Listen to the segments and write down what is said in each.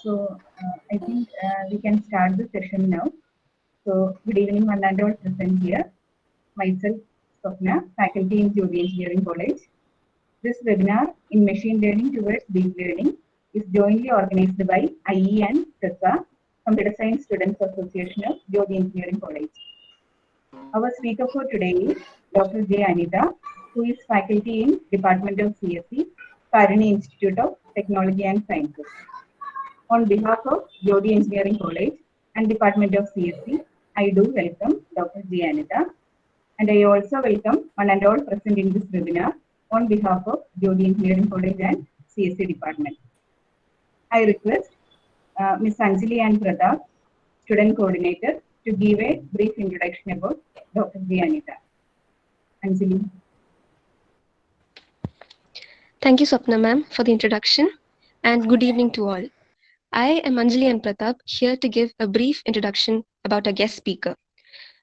I think we can start the session now. So, good evening, one and all present here. Myself, Swapna, faculty in Jyoti Engineering College. This webinar in Machine Learning towards Deep Learning is jointly organized by IE and TESA, Computer Science Students Association of Jyoti Engineering College. Our speaker for today is Dr. J. Anita, who is faculty in Department of CSE, Karani Institute of Technology and Sciences. On behalf of Jyoti Engineering College and Department of CSE, I do welcome Dr. J. Anita, and I also welcome one and all present in this webinar on behalf of Jyoti Engineering College and CSE Department. I request Ms. Anjali and Pratap, Student Coordinator, to give a brief introduction about Dr. J. Anita. Anjali. Thank you, Swapna ma'am, for the introduction, and good evening to all. I am Anjali and Pratap, here to give a brief introduction about our guest speaker.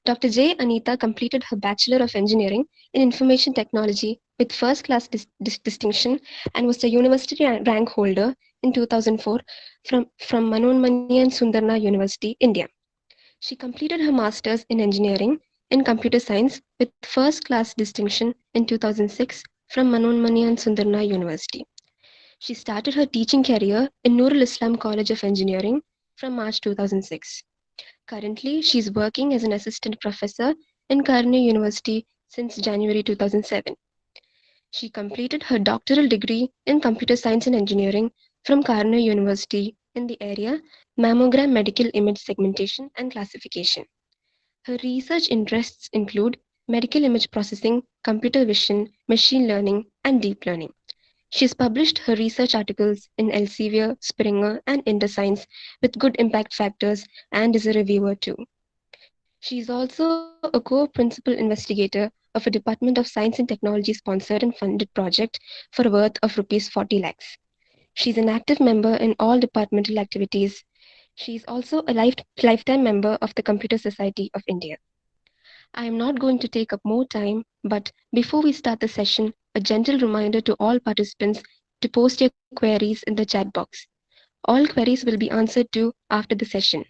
Dr. J. Anita completed her Bachelor of Engineering in Information Technology with first-class distinction and was the university rank holder in 2004 from Manoanmaniyan Sundarna University, India. She completed her Masters in Engineering in Computer Science with first-class distinction in 2006 from Manoanmaniyan Sundarna University. She started her teaching career in Nurul Islam College of Engineering from March 2006. Currently, she is working as an assistant professor in Karani University since January 2007. She completed her doctoral degree in Computer Science and Engineering from Karani University in the area Mammogram Medical Image Segmentation and Classification. Her research interests include medical image processing, computer vision, machine learning, and deep learning. She has published her research articles in Elsevier, Springer, and InterScience with good impact factors and is a reviewer too. She is also a co-principal investigator of a Department of Science and Technology sponsored and funded project for a worth of Rs 40 lakhs. She is an active member in all departmental activities. She is also a lifetime member of the Computer Society of India. I am not going to take up more time, but before we start the session, a gentle reminder to all participants to post your queries in the chat box. All queries will be answered to after the session.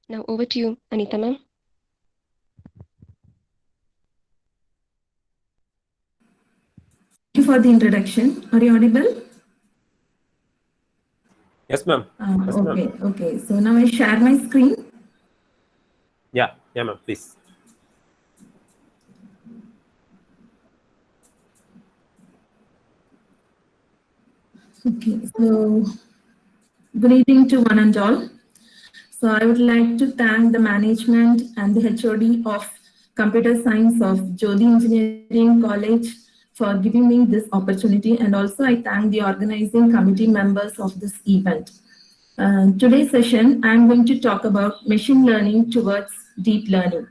Now over to you, Anita ma'am. Thank you for the introduction. Are you audible? Yes, ma'am. Okay. So now I share my screen. Yeah, ma'am, please. Okay, so good evening to one and all. So I would like to thank the management and the HOD of Computer Science of Jyoti Engineering College for giving me this opportunity, and also I thank the organizing committee members of this event. Today's session, I am going to talk about machine learning towards deep learning.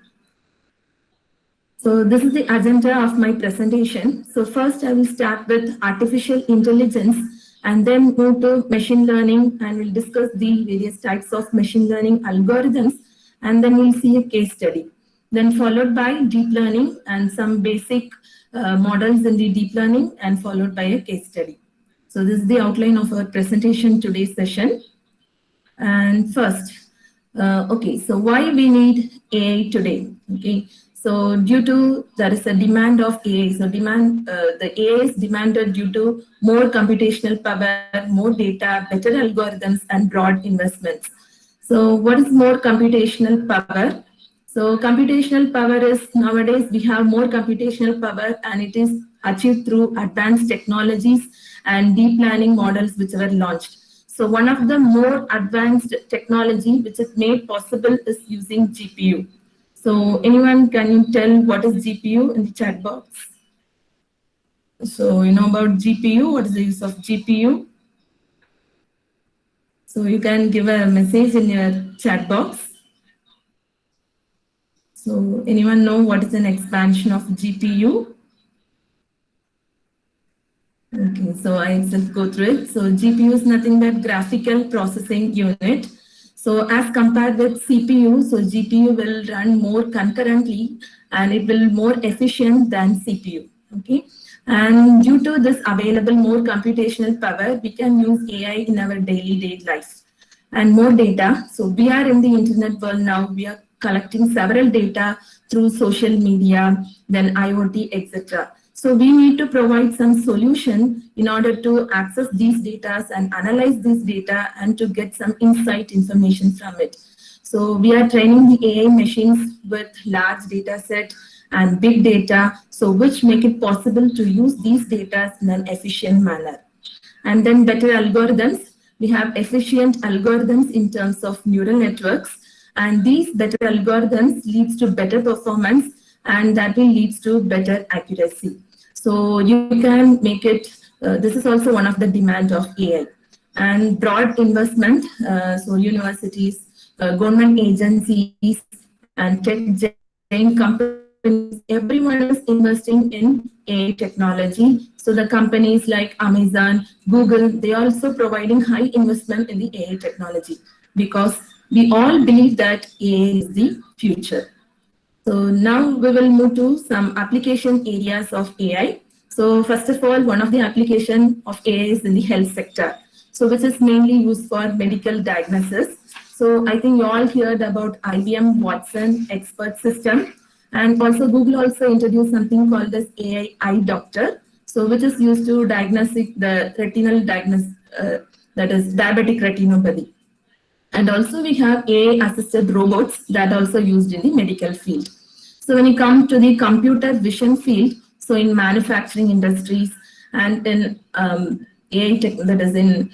So this is the agenda of my presentation. So first I will start with artificial intelligence and then move to machine learning, and we'll discuss the various types of machine learning algorithms, and then we'll see a case study. Then followed by deep learning and some basic models in the deep learning, and followed by a case study. So this is the outline of our presentation today's session. And first, okay, so why we need AI today? Okay, so due to there is a demand of AI, so the AI is demanded due to more computational power, more data, better algorithms, and broad investments. So what is more computational power? So computational power is, nowadays we have more computational power, and it is achieved through advanced technologies and deep learning models which were launched. So one of the more advanced technology which is made possible is using GPU. So anyone, can you tell what is GPU in the chat box? So you know about GPU, what is the use of GPU? So you can give a message in your chat box. So anyone know what is an expansion of GPU? Okay, so I just go through it. So GPU is nothing but graphical processing unit. So as compared with CPU, so GPU will run more concurrently and it will more efficient than CPU. Okay, and due to this available more computational power, we can use AI in our daily life. and more data. So we are in the internet world now. We are collecting several data through social media, then IoT, etc. So we need to provide some solution in order to access these data and analyze this data and to get some insight information from it. So we are training the AI machines with large data set and big data, so which make it possible to use these data in an efficient manner. And then better algorithms. We have efficient algorithms in terms of neural networks, and these better algorithms leads to better performance, and that will lead to better accuracy. So you can make it, this is also one of the demand of AI. And broad investment, so universities, government agencies, and tech giant companies, everyone is investing in AI technology. So the companies like Amazon, Google, they are also providing high investment in the AI technology because we all believe that AI is the future. So now we will move to some application areas of AI. So first of all, one of the application of AI is in the health sector. So which is mainly used for medical diagnosis. So I think you all heard about IBM Watson expert system, and also Google also introduced something called as AI eye doctor. So which is used to diagnose the retinal diagnosis, that is diabetic retinopathy. And also we have AI-assisted robots that are also used in the medical field. So when you come to the computer vision field, so in manufacturing industries and in AI tech, that is in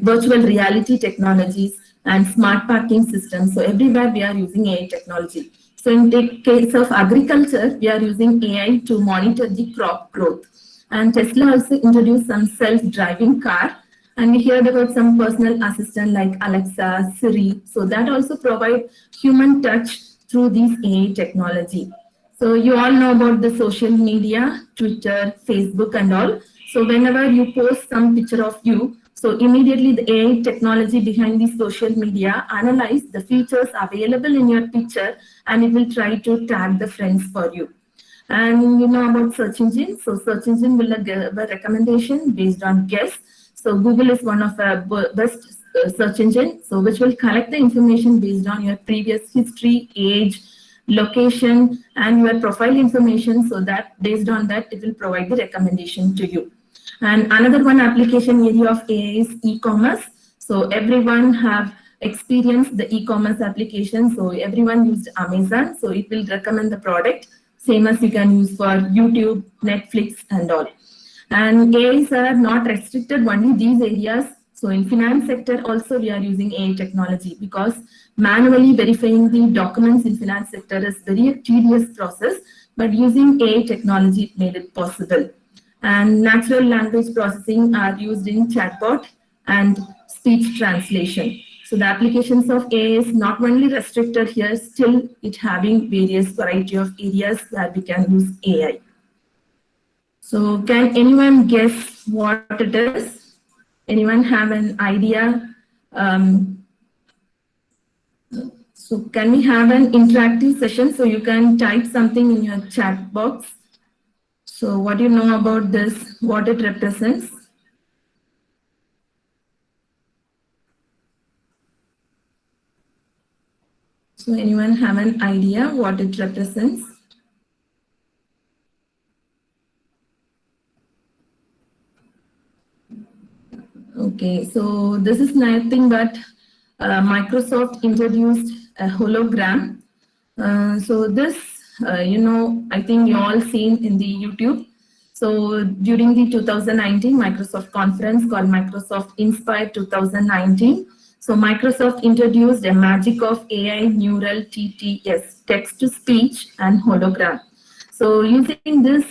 virtual reality technologies and smart parking systems. So everywhere we are using AI technology. So in the case of agriculture, we are using AI to monitor the crop growth. And Tesla also introduced some self-driving car. And we heard about some personal assistant like Alexa, Siri. So that also provide human touch through these AI technology. So you all know about the social media, Twitter, Facebook and all. So whenever you post some picture of you, so immediately the AI technology behind the social media analyze the features available in your picture and it will try to tag the friends for you. And you know about search engine. So search engine will give a recommendation based on guess. So Google is one of the best search engine, so which will collect the information based on your previous history, age, location, and your profile information. So that based on that, it will provide the recommendation to you. And another one application area of AI is e-commerce. So everyone have experienced the e-commerce application. So everyone used Amazon. So it will recommend the product, same as you can use for YouTube, Netflix, and all. And AIs are not restricted only these areas. So in finance sector also we are using AI technology because manually verifying the documents in finance sector is very tedious process, but using AI technology made it possible. And natural language processing are used in chatbot and speech translation. So the applications of AI is not only restricted here, still it having various variety of areas where we can use AI. So can anyone guess what it is? Anyone have an idea? So can we have an interactive session so you can type something in your chat box? So what do you know about this, what it represents? So anyone have an idea what it represents? Okay, so this is nothing but Microsoft introduced a hologram. So this, I think you all seen in the YouTube. So during the 2019 Microsoft conference called Microsoft Inspire 2019, so Microsoft introduced a magic of AI neural TTS, text to speech and hologram. So using this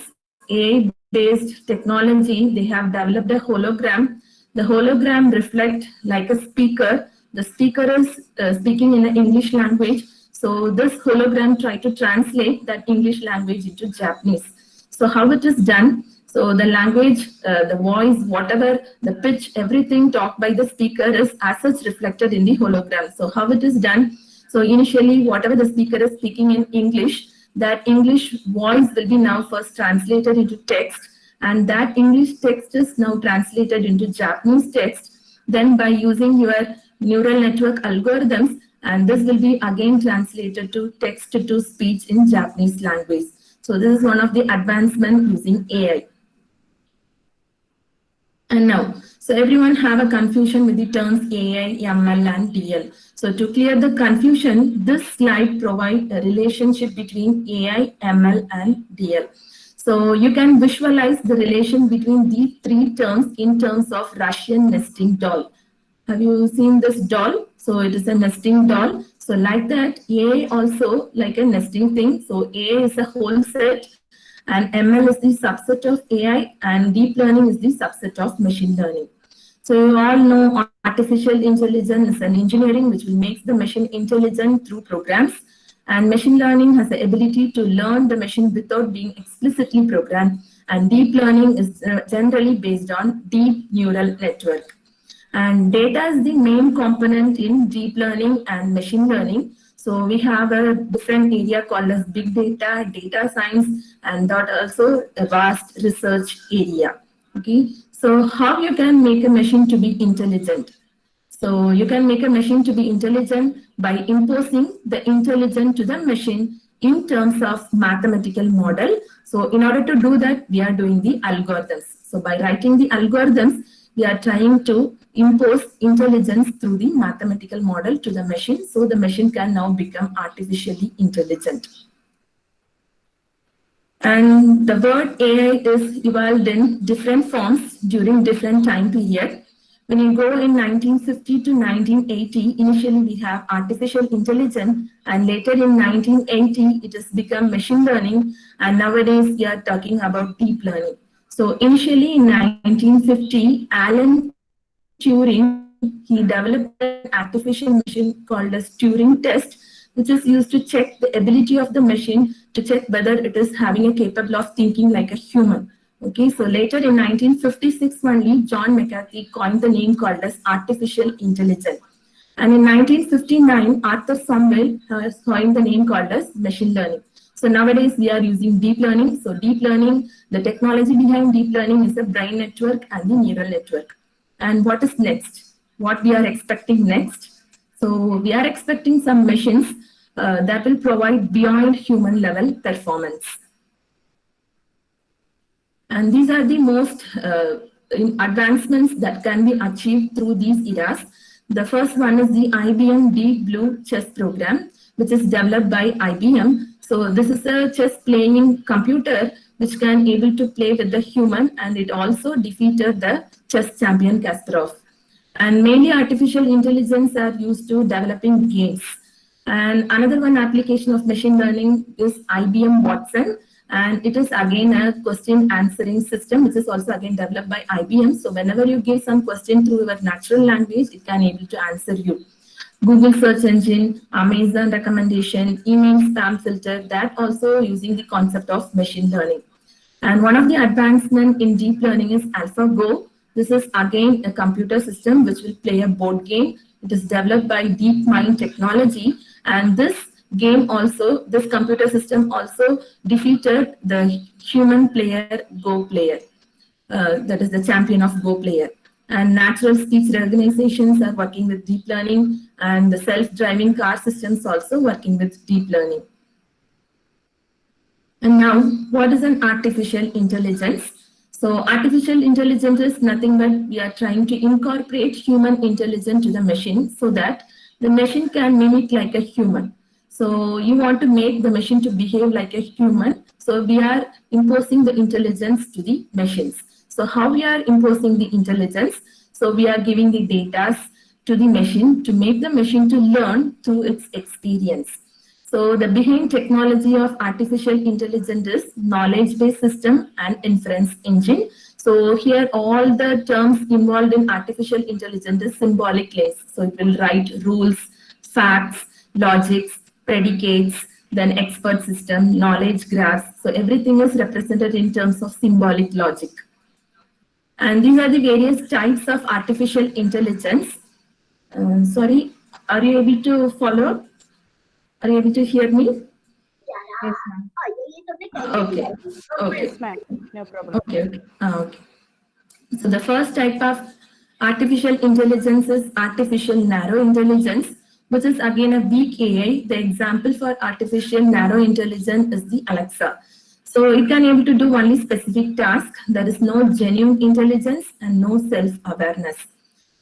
AI-based technology, they have developed a hologram. The hologram reflects like a speaker. The speaker is speaking in an English language. So this hologram tries to translate that English language into Japanese. So how it is done? So the language, the voice, whatever, the pitch, everything talked by the speaker is as such reflected in the hologram. So how it is done? So initially, whatever the speaker is speaking in English, that English voice will be now first translated into text, and that English text is now translated into Japanese text. Then by using your neural network algorithms, and this will be again translated to text to speech in Japanese language. So this is one of the advancements using AI. And now, so everyone have a confusion with the terms AI, ML, and DL. So to clear the confusion, this slide provides a relationship between AI, ML, and DL. So you can visualize the relation between these three terms in terms of Russian nesting doll. Have you seen this doll? So it is a nesting doll. So like that, AI also like a nesting thing. So AI is a whole set, and ML is the subset of AI, and deep learning is the subset of machine learning. So you all know artificial intelligence is an engineering which will make the machine intelligent through programs, and machine learning has the ability to learn the machine without being explicitly programmed, and deep learning is generally based on deep neural network. And data is the main component in deep learning and machine learning. So we have a different area called as big data, data science, and that also a vast research area. Okay, so how you can make a machine to be intelligent? So you can make a machine to be intelligent by imposing the intelligence to the machine in terms of mathematical model. So in order to do that, we are doing the algorithms. So by writing the algorithms, we are trying to impose intelligence through the mathematical model to the machine, so the machine can now become artificially intelligent. And the word AI is evolved in different forms during different time period. When you go in 1950 to 1980, initially we have artificial intelligence, and later in 1980 it has become machine learning, and nowadays we are talking about deep learning. So initially in 1950, Alan Turing, he developed an artificial machine called as Turing test, which is used to check the ability of the machine to check whether it is having a capable of thinking like a human. Okay, so later in 1956 only, John McCarthy coined the name called as artificial intelligence. And in 1959, Arthur Sumwell has coined the name called as machine learning. So nowadays we are using deep learning. So deep learning, the technology behind deep learning is the brain network and the neural network. And what is next? What we are expecting next? So we are expecting some machines that will provide beyond human level performance. And these are the most advancements that can be achieved through these eras. The first one is the IBM Deep Blue chess program, which is developed by IBM. So this is a chess playing computer which can able to play with the human, and it also defeated the chess champion Kasparov. And mainly artificial intelligence are used to developing games. And another one application of machine learning is IBM Watson, and it is again a question answering system, which is also again developed by IBM. So whenever you give some question through your natural language, it can able to answer you. Google search engine, Amazon recommendation, email spam filter, that also using the concept of machine learning. And one of the advancements in deep learning is Alphago. This is again a computer system which will play a board game. It is developed by DeepMind Technology, and this game also, this computer system also defeated the human player Go player. That is the champion of Go player. And natural speech recognitions are working with deep learning, and the self-driving car systems also working with deep learning. And now, what is an artificial intelligence? So artificial intelligence is nothing but we are trying to incorporate human intelligence to the machine so that the machine can mimic like a human. So you want to make the machine to behave like a human. So we are imposing the intelligence to the machines. So how we are imposing the intelligence? So we are giving the data to the machine to make the machine to learn through its experience. So the behind technology of artificial intelligence is knowledge-based system and inference engine. So here all the terms involved in artificial intelligence is symbolic links. So it will write rules, facts, logics, predicates, then expert system, knowledge graphs. So everything is represented in terms of symbolic logic. And these are the various types of artificial intelligence. Sorry, are you able to follow? Are you able to hear me? Yes, ma'am. Okay. Okay. Yes, ma'am. No problem. Okay. Okay. Okay. So the first type of Artificial intelligence is artificial narrow intelligence, which is again a weak AI. The example for artificial narrow intelligence is the Alexa. So it can able to do only specific tasks. There is no genuine intelligence and no self-awareness.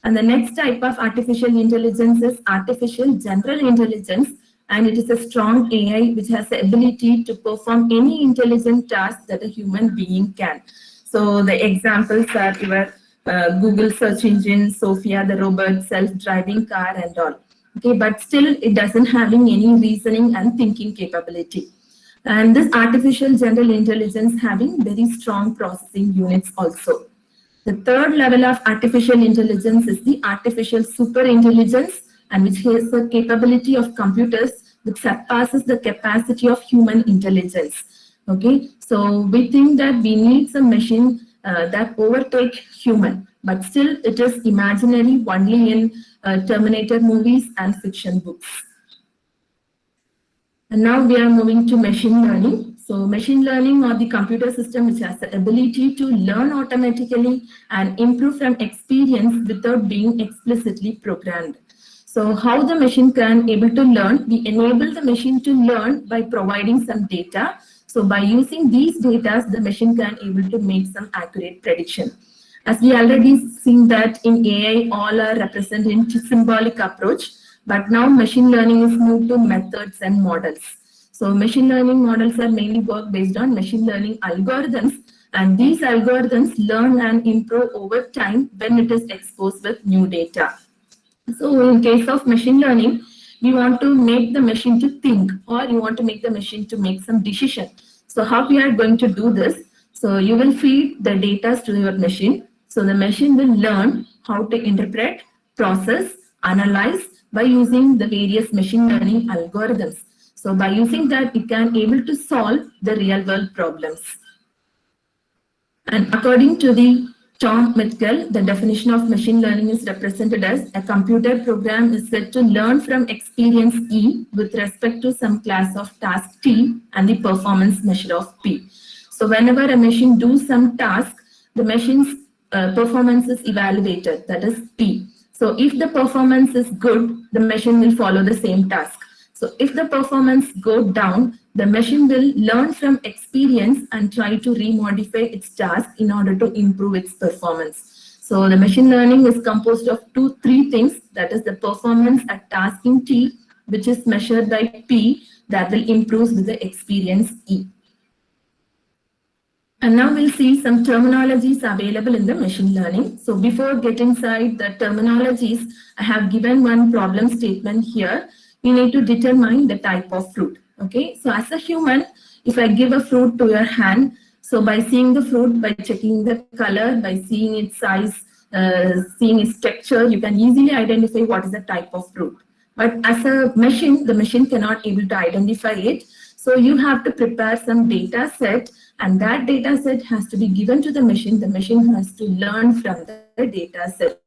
And the next type of artificial intelligence is artificial general intelligence, and it is a strong AI which has the ability to perform any intelligent task that a human being can. So the examples are your Google search engine, Sophia, the robot, self-driving car, and all. Okay, but still it doesn't having any reasoning and thinking capability. And this artificial general intelligence having very strong processing units also. The third level of artificial intelligence is the artificial superintelligence, and which has the capability of computers which surpasses the capacity of human intelligence. Okay, so we think that we need some machine that overtake human, but still it is imaginary only in Terminator movies and fiction books. And now we are moving to machine learning. So machine learning or the computer system which has the ability to learn automatically and improve from experience without being explicitly programmed. So how the machine can able to learn? We enable the machine to learn by providing some data. So by using these data, the machine can able to make some accurate prediction. As we already seen that in AI, all are represented in symbolic approach. But now machine learning is moved to methods and models. So machine learning models are mainly work based on machine learning algorithms, and these algorithms learn and improve over time when it is exposed with new data. So in case of machine learning, we want to make the machine to think, or you want to make the machine to make some decision. So how we are going to do this? So you will feed the data to your machine. So the machine will learn how to interpret, process, analyze, by using the various machine learning algorithms. So by using that, it can able to solve the real world problems. And according to the Tom Mitchell, the definition of machine learning is represented as a computer program is said to learn from experience E with respect to some class of task T and the performance measure of P. So whenever a machine does some task, the machine's performance is evaluated, that is P. So if the performance is good, the machine will follow the same task. So if the performance goes down, the machine will learn from experience and try to remodify its task in order to improve its performance. So the machine learning is composed of three things, that is the performance at task in T, which is measured by P, that will improve with the experience E. And now we'll see some terminologies available in the machine learning. So before getting inside the terminologies, I have given one problem statement here. We need to determine the type of fruit. Okay, so as a human, if I give a fruit to your hand, so by seeing the fruit, by checking the color, by seeing its size, seeing its texture, you can easily identify what is the type of fruit. But as a machine, the machine cannot able to identify it. So you have to prepare some data set, and that data set has to be given to the machine. The machine has to learn from the data set.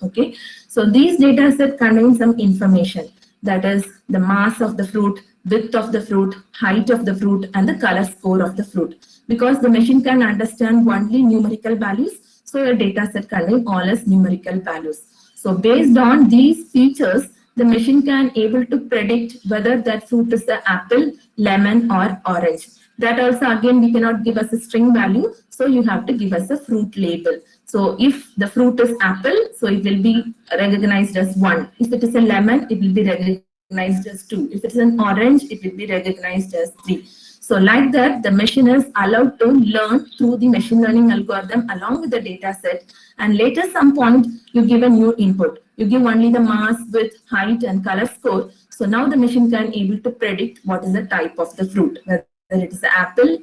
Okay, so these data set contain some information, that is the mass of the fruit, width of the fruit, height of the fruit, and the color score of the fruit. Because the machine can understand only numerical values, so your data set contains all as numerical values. So based on these features, the machine can able to predict whether that fruit is the apple, lemon, or orange. That also again we cannot give us a string value, so you have to give us a fruit label. So if the fruit is apple, so it will be recognized as 1. If it is a lemon, it will be recognized as 2. If it is an orange, it will be recognized as 3. So like that, the machine is allowed to learn through the machine learning algorithm along with the data set. And later some point, you give a new input. You give only the mass, width, height, and color score. So now the machine can able to predict what is the type of the fruit, whether it is apple,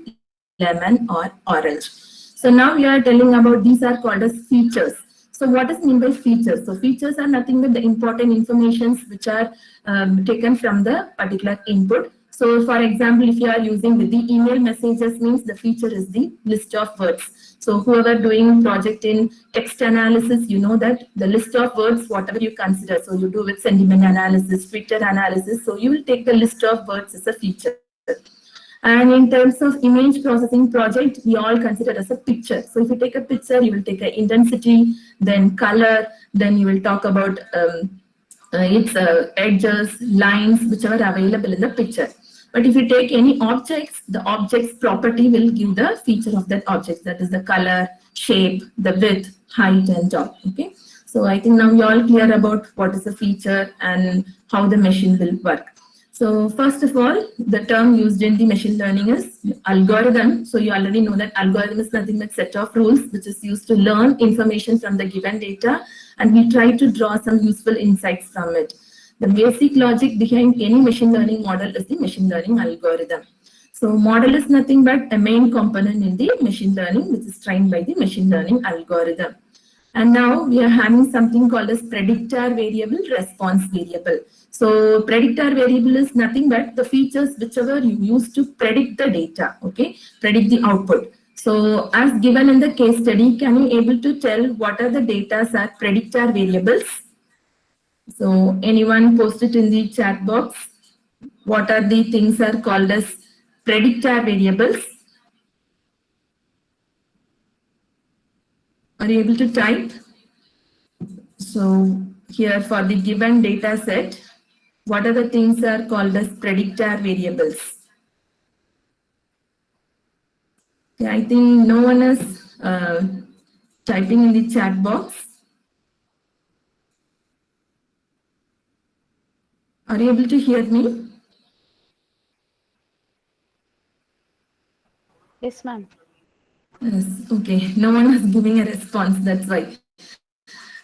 lemon, or orange. So now we are telling about these are called as features. So what is meant by features? So features are nothing but the important informations which are taken from the particular input. So for example, if you are using with the email messages, means the feature is the list of words. So whoever doing project in text analysis, you know that the list of words, whatever you consider. So you do with sentiment analysis, Twitter analysis. So you will take the list of words as a feature. And in terms of image processing project, we all consider as a picture. So if you take a picture, you will take an intensity, then color, then you will talk about its edges, lines, which are available in the picture. But if you take any objects, the object's property will give the feature of that object. That is the color, shape, the width, height, and top. Okay. So I think now you're all clear about what is the feature and how the machine will work. So first of all, the term used in the machine learning is algorithm. So you already know that algorithm is nothing but set of rules which is used to learn information from the given data, and we try to draw some useful insights from it. The basic logic behind any machine learning model is the machine learning algorithm. So model is nothing but a main component in the machine learning which is trained by the machine learning algorithm. And now we are having something called as predictor variable, response variable. So predictor variable is nothing but the features whichever you use to predict the data, okay, predict the output. So as given in the case study, can you able to tell what are the data are predictor variables? So anyone post it in the chat box. What are the things are called as predictor variables? Are you able to type? So here for the given data set, what are the things are called as predictor variables? Okay, I think no one is typing in the chat box. Are you able to hear me? Yes, ma'am. Yes, okay. No one is giving a response, that's why.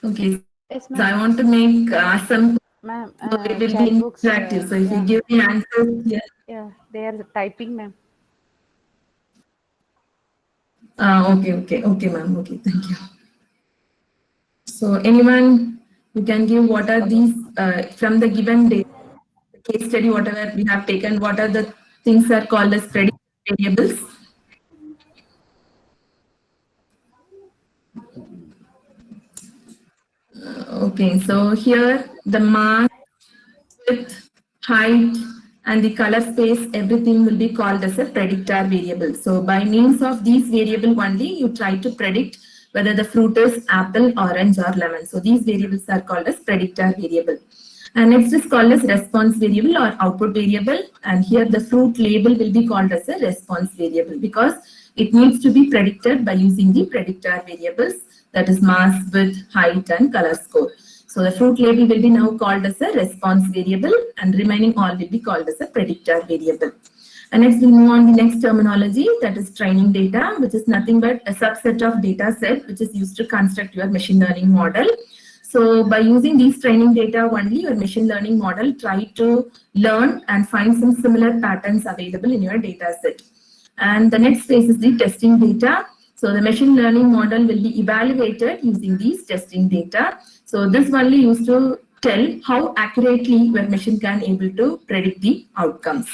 Okay, Yes, so ma'am. I want to make some, Ma'am, so it will chat be books. interactive. So if Yeah, you give the answers here. yeah, they are typing, ma'am. Okay, ma'am. Okay, thank you. So anyone who can give what are these from the given data, case study, whatever we have taken, what are the things are called as predictive variables? Okay, so here the mass, width, height, and the color space, everything will be called as a predictor variable. So by means of these variable only, you try to predict whether the fruit is apple, orange, or lemon. So these variables are called as predictor variable. And next is called as response variable or output variable. And here the fruit label will be called as a response variable because it needs to be predicted by using the predictor variables, that is mass, width, height, and color score. So the fruit label will be now called as a response variable and remaining all will be called as a predictor variable. And next we'll move on the next terminology, that is training data, which is nothing but a subset of data set which is used to construct your machine learning model. So by using these training data only, your machine learning model try to learn and find some similar patterns available in your data set. And the next phase is the testing data. So the machine learning model will be evaluated using these testing data. So this only used to tell how accurately your machine can able to predict the outcomes.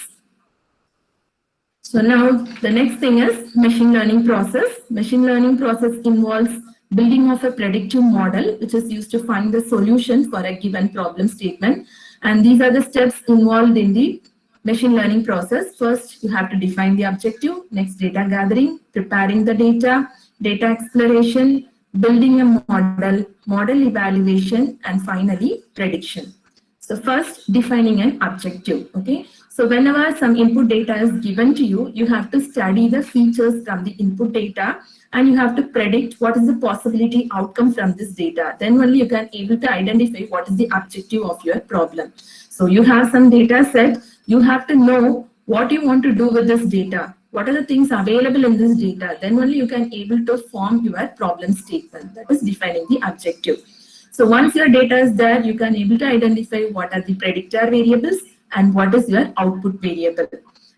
So now the next thing is machine learning process. Machine learning process involves building of a predictive model which is used to find the solution for a given problem statement. And these are the steps involved in the machine learning process. First, you have to define the objective. Next, data gathering, preparing the data, data exploration, building a model, model evaluation, and finally prediction. So first, defining an objective. Okay. So whenever some input data is given to you, you have to study the features from the input data and you have to predict what is the possibility outcome from this data. Then only you can able to identify what is the objective of your problem. So you have some data set, you have to know what you want to do with this data. What are the things available in this data? Then only you can able to form your problem statement. That is defining the objective. So once your data is there, you can able to identify what are the predictor variables and what is your output variable.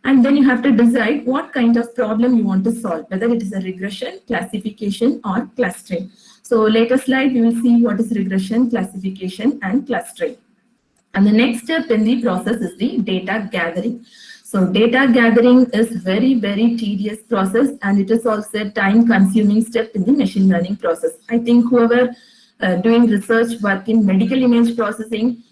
And then you have to decide what kind of problem you want to solve, whether it is a regression, classification, or clustering. So later slide, we will see what is regression, classification, and clustering. And the next step in the process is the data gathering. So data gathering is very, very tedious process, and it is also a time-consuming step in the machine learning process. I think whoever doing research work in medical image processing,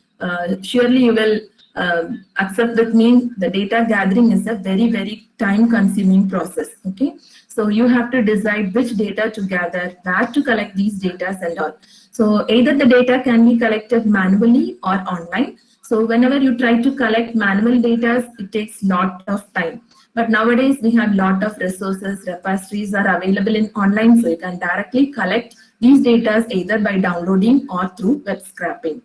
surely you will Accept that means the data gathering is a very time consuming process. Okay, so you have to decide which data to gather, where to collect these data and all. So either the data can be collected manually or online. So whenever you try to collect manual data, it takes lot of time. But nowadays we have lot of resources, repositories are available in online, so you can directly collect these data either by downloading or through web scraping.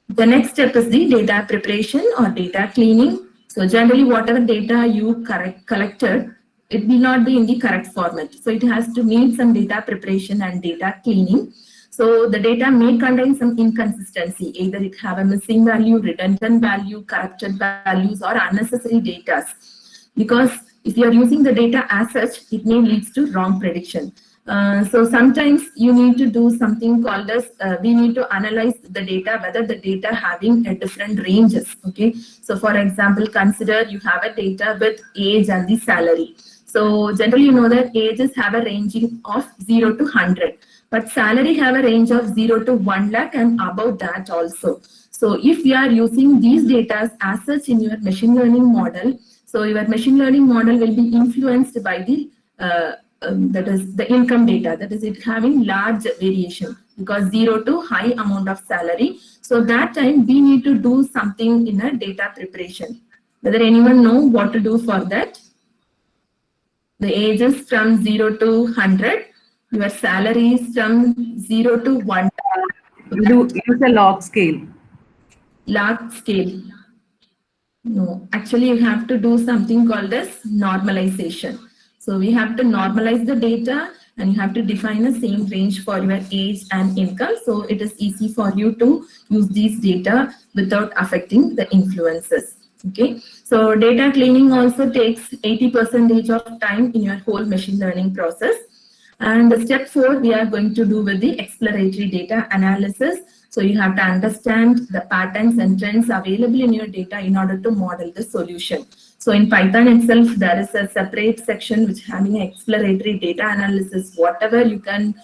The next step is the data preparation or data cleaning. So generally whatever data you collected, it will not be in the correct format. So it has to need some data preparation and data cleaning. So the data may contain some inconsistency, either it have a missing value, redundant value, corrupted values, or unnecessary data. Because if you are using the data as such, it may lead to wrong prediction. So sometimes you need to do something called as, we need to analyze the data, whether the data having a different ranges. Okay, so for example, consider you have a data with age and the salary. So generally you know that ages have a ranging of 0 to 100, but salary have a range of 0 to 1 lakh and above that also. So if you are using these data as such in your machine learning model, so your machine learning model will be influenced by the that is the income data, that is it having large variation, because 0 to high amount of salary. So that time we need to do something in a data preparation. Whether anyone know what to do for that? The ages from 0 to 100, your salary is from 0 to 1. Use a log scale. Log scale. No, actually you have to do something called as normalization. So we have to normalize the data and you have to define the same range for your age and income. So it is easy for you to use these data without affecting the influences. Okay, so data cleaning also takes 80% of time in your whole machine learning process. And the step 4 we are going to do with the exploratory data analysis. So you have to understand the patterns and trends available in your data in order to model the solution. So in Python itself, there is a separate section which having exploratory data analysis. Whatever you can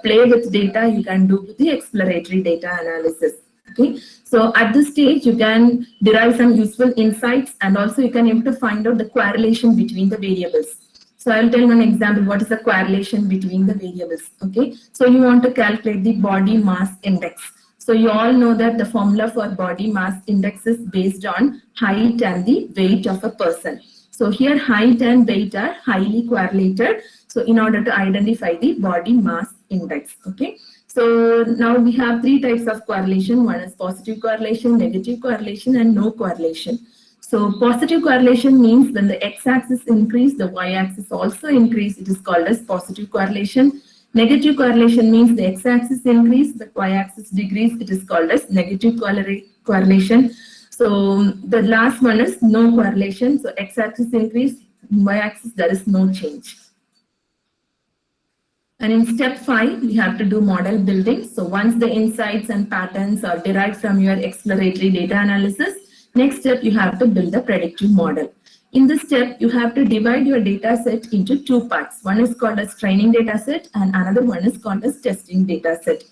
play with data, you can do with the exploratory data analysis. Okay, so at this stage, you can derive some useful insights and also you can able to find out the correlation between the variables. So I'll tell one example, what is the correlation between the variables. Okay, so you want to calculate the body mass index. So you all know that the formula for body mass index is based on height and the weight of a person. So here height and weight are highly correlated. So in order to identify the body mass index. Okay, so now we have 3 types of correlation. One is positive correlation, negative correlation, and no correlation. So positive correlation means when the x-axis increase, the y-axis also increase. It is called as positive correlation. Negative correlation means the x-axis increase, the y-axis decrease. It is called as negative correlation. So the last one is no correlation. So x-axis increase, y-axis there is no change. And in step 5, we have to do model building. So once the insights and patterns are derived from your exploratory data analysis, next step you have to build a predictive model. In this step, you have to divide your data set into 2 parts. One is called as training data set and another one is called as testing data set.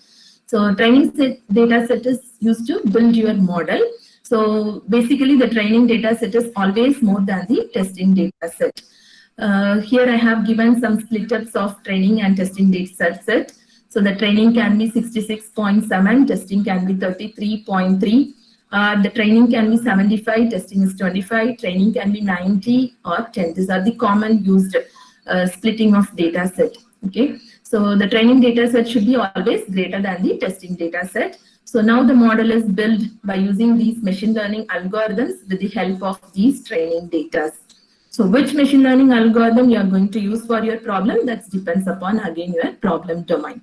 So training data set is used to build your model. So basically the training data set is always more than the testing data set. Here I have given some split ups of training and testing data set. So the training can be 66.7, testing can be 33.3. The training can be 75, testing is 25, training can be 90 or 10. These are the common used splitting of data set. Okay, so the training data set should be always greater than the testing data set. So now the model is built by using these machine learning algorithms with the help of these training data. So which machine learning algorithm you are going to use for your problem, that depends upon again your problem domain.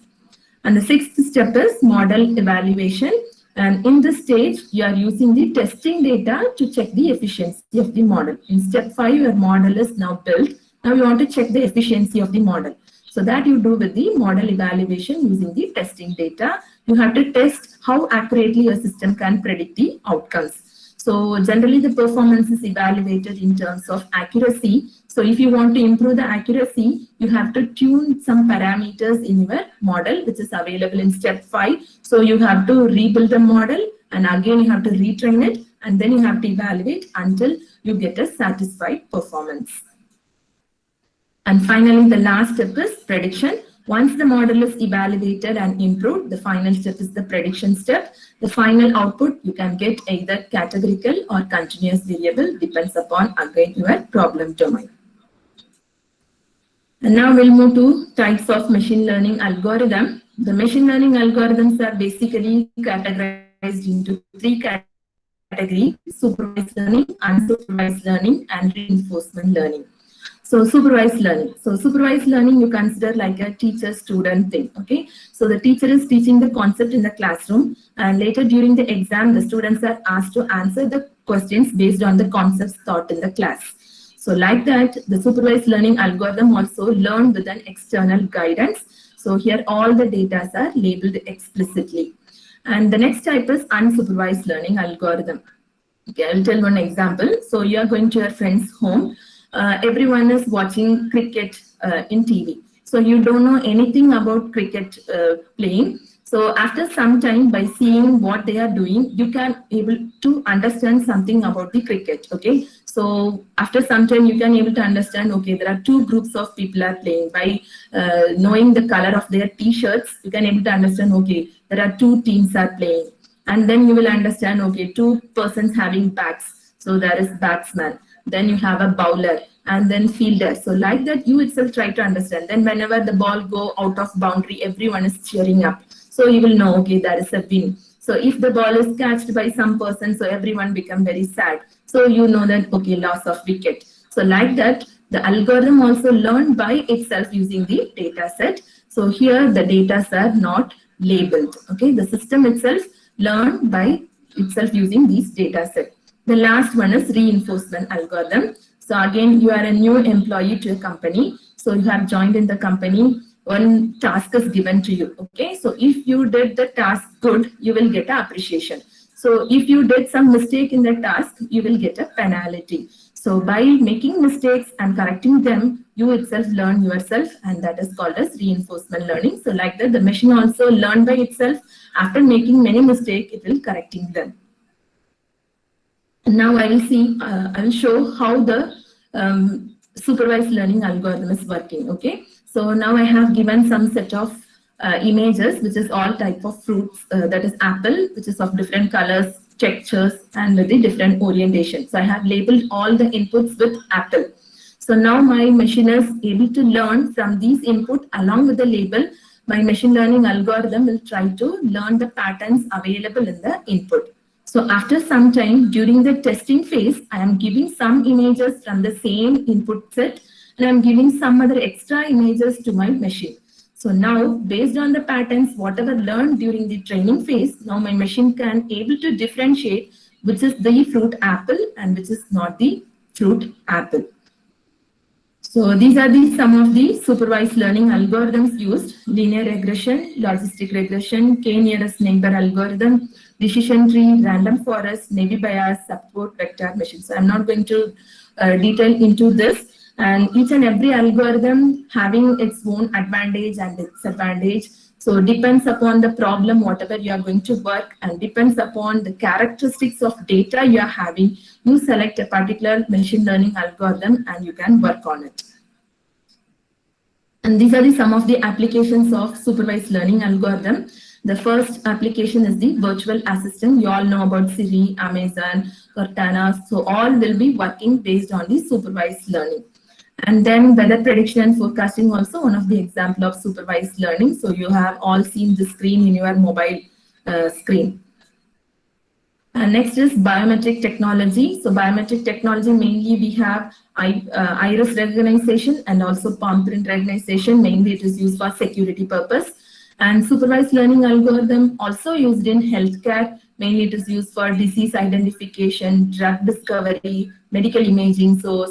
And the 6th step is model evaluation. And in this stage, you are using the testing data to check the efficiency of the model. In step 5, your model is now built. Now you want to check the efficiency of the model. So that you do with the model evaluation using the testing data. You have to test how accurately your system can predict the outcomes. So generally the performance is evaluated in terms of accuracy. So if you want to improve the accuracy, you have to tune some parameters in your model, which is available in step 5. So you have to rebuild the model and again you have to retrain it, and then you have to evaluate until you get a satisfied performance. And finally, the last step is prediction. Once the model is evaluated and improved, the final step is the prediction step. The final output you can get either categorical or continuous variable, depends upon again your problem domain. And now we'll move to types of machine learning algorithm. The machine learning algorithms are basically categorized into three categories: supervised learning, unsupervised learning, and reinforcement learning. So supervised learning. So supervised learning you consider like a teacher-student thing, okay? So the teacher is teaching the concept in the classroom, and later during the exam, the students are asked to answer the questions based on the concepts taught in the class. So like that, the supervised learning algorithm also learn with an external guidance. So here all the data are labeled explicitly. And the next type is unsupervised learning algorithm. Okay, I'll tell one example. So you are going to your friend's home. Everyone is watching cricket in TV. So you don't know anything about cricket playing. So after some time, by seeing what they are doing, you can able to understand something about the cricket. Okay. So after some time, you can able to understand, okay, there are two groups of people are playing. By knowing the color of their t-shirts, you can able to understand, okay, there are two teams are playing. And then you will understand, okay, two persons having bats. So there is batsman. Then you have a bowler and then fielder. So like that, you itself try to understand. Then whenever the ball go out of boundary, everyone is cheering up. So you will know, okay, there is a win. So if the ball is catched by some person, so everyone become very sad. So you know that, okay, loss of wicket. So like that, the algorithm also learned by itself using the data set. So here the data are not labeled. Okay, the system itself learned by itself using these data set. The last one is reinforcement algorithm. So again, you are a new employee to a company. So you have joined in the company. One task is given to you. Okay. So if you did the task good, you will get an appreciation. So if you did some mistake in the task, you will get a penalty. So by making mistakes and correcting them, you itself learn yourself, and that is called as reinforcement learning. So like that, the machine also learn by itself. After making many mistakes, it will correcting them. Now I will show how the supervised learning algorithm is working. Okay, so now I have given some set of images, which is all type of fruits. That is apple, which is of different colors, textures, and with the different orientation. So I have labeled all the inputs with apple. So now my machine is able to learn from these input along with the label. My machine learning algorithm will try to learn the patterns available in the input. So after some time during the testing phase, I am giving some images from the same input set, and I am giving some other extra images to my machine. So now based on the patterns, whatever learned during the training phase, now my machine can able to differentiate which is the fruit apple and which is not the fruit apple. So these are some of the supervised learning algorithms used: linear regression, logistic regression, k-nearest neighbor algorithm, decision tree, random forest, naive Bayes, support vector machine. So I'm not going to detail into this. And each and every algorithm having its own advantage and disadvantage. So depends upon the problem, whatever you are going to work, and depends upon the characteristics of data you are having. You select a particular machine learning algorithm and you can work on it. And these are some of the applications of supervised learning algorithm. The first application is the virtual assistant. You all know about Siri, Amazon, Cortana. So all will be working based on the supervised learning. And then weather prediction and forecasting, also one of the example of supervised learning. So you have all seen the screen in your mobile screen. And next is biometric technology. So biometric technology, mainly we have iris recognition and also palm print recognition. Mainly it is used for security purpose. And supervised learning algorithm also used in healthcare. Mainly it is used for disease identification, drug discovery, medical imaging. So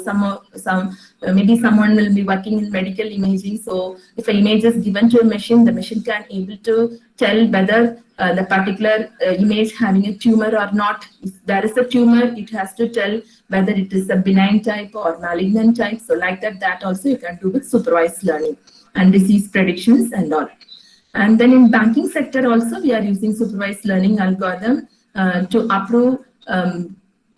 maybe someone will be working in medical imaging. So if an image is given to a machine, the machine can able to tell whether the particular image having a tumor or not. If there is a tumor, it has to tell whether it is a benign type or malignant type. So like that also you can do with supervised learning and disease predictions and all. And then in banking sector also, we are using supervised learning algorithm. to approve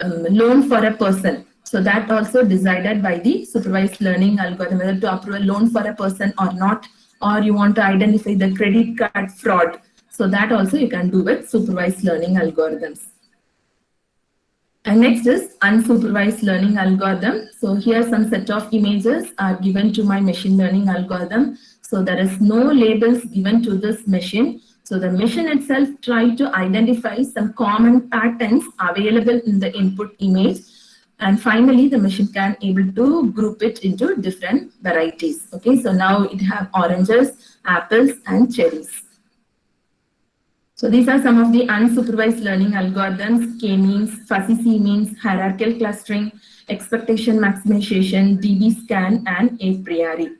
loan for a person. So that also decided by the supervised learning algorithm, whether to approve a loan for a person or not, or you want to identify the credit card fraud. So that also you can do with supervised learning algorithms. And next is unsupervised learning algorithm. So here some set of images are given to my machine learning algorithm. So there is no labels given to this machine. So the machine itself tries to identify some common patterns available in the input image. And finally, the machine can able to group it into different varieties. Okay, so now it have oranges, apples, and cherries. So these are some of the unsupervised learning algorithms: K-means, fuzzy C-means, hierarchical clustering, expectation maximization, DB scan, and a priori.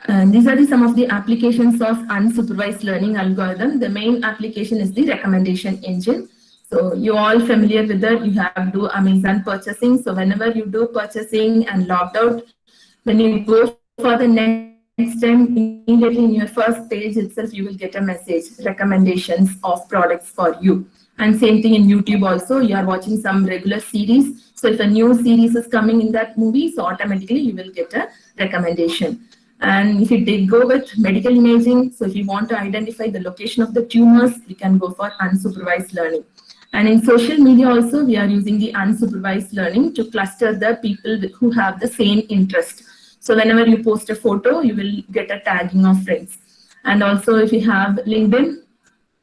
And these are some of the applications of unsupervised learning algorithm. The main application is the recommendation engine. So you all familiar with that, you have to do Amazon purchasing. So whenever you do purchasing and logged out, when you go for the next time, immediately in your first page itself, you will get a message, recommendations of products for you. And same thing in YouTube also, you are watching some regular series. So if a new series is coming in that movie, so automatically you will get a recommendation. And if you did go with medical imaging, so if you want to identify the location of the tumors, we can go for unsupervised learning. And in social media also, we are using the unsupervised learning to cluster the people who have the same interest. So whenever you post a photo, you will get a tagging of friends. And also if you have LinkedIn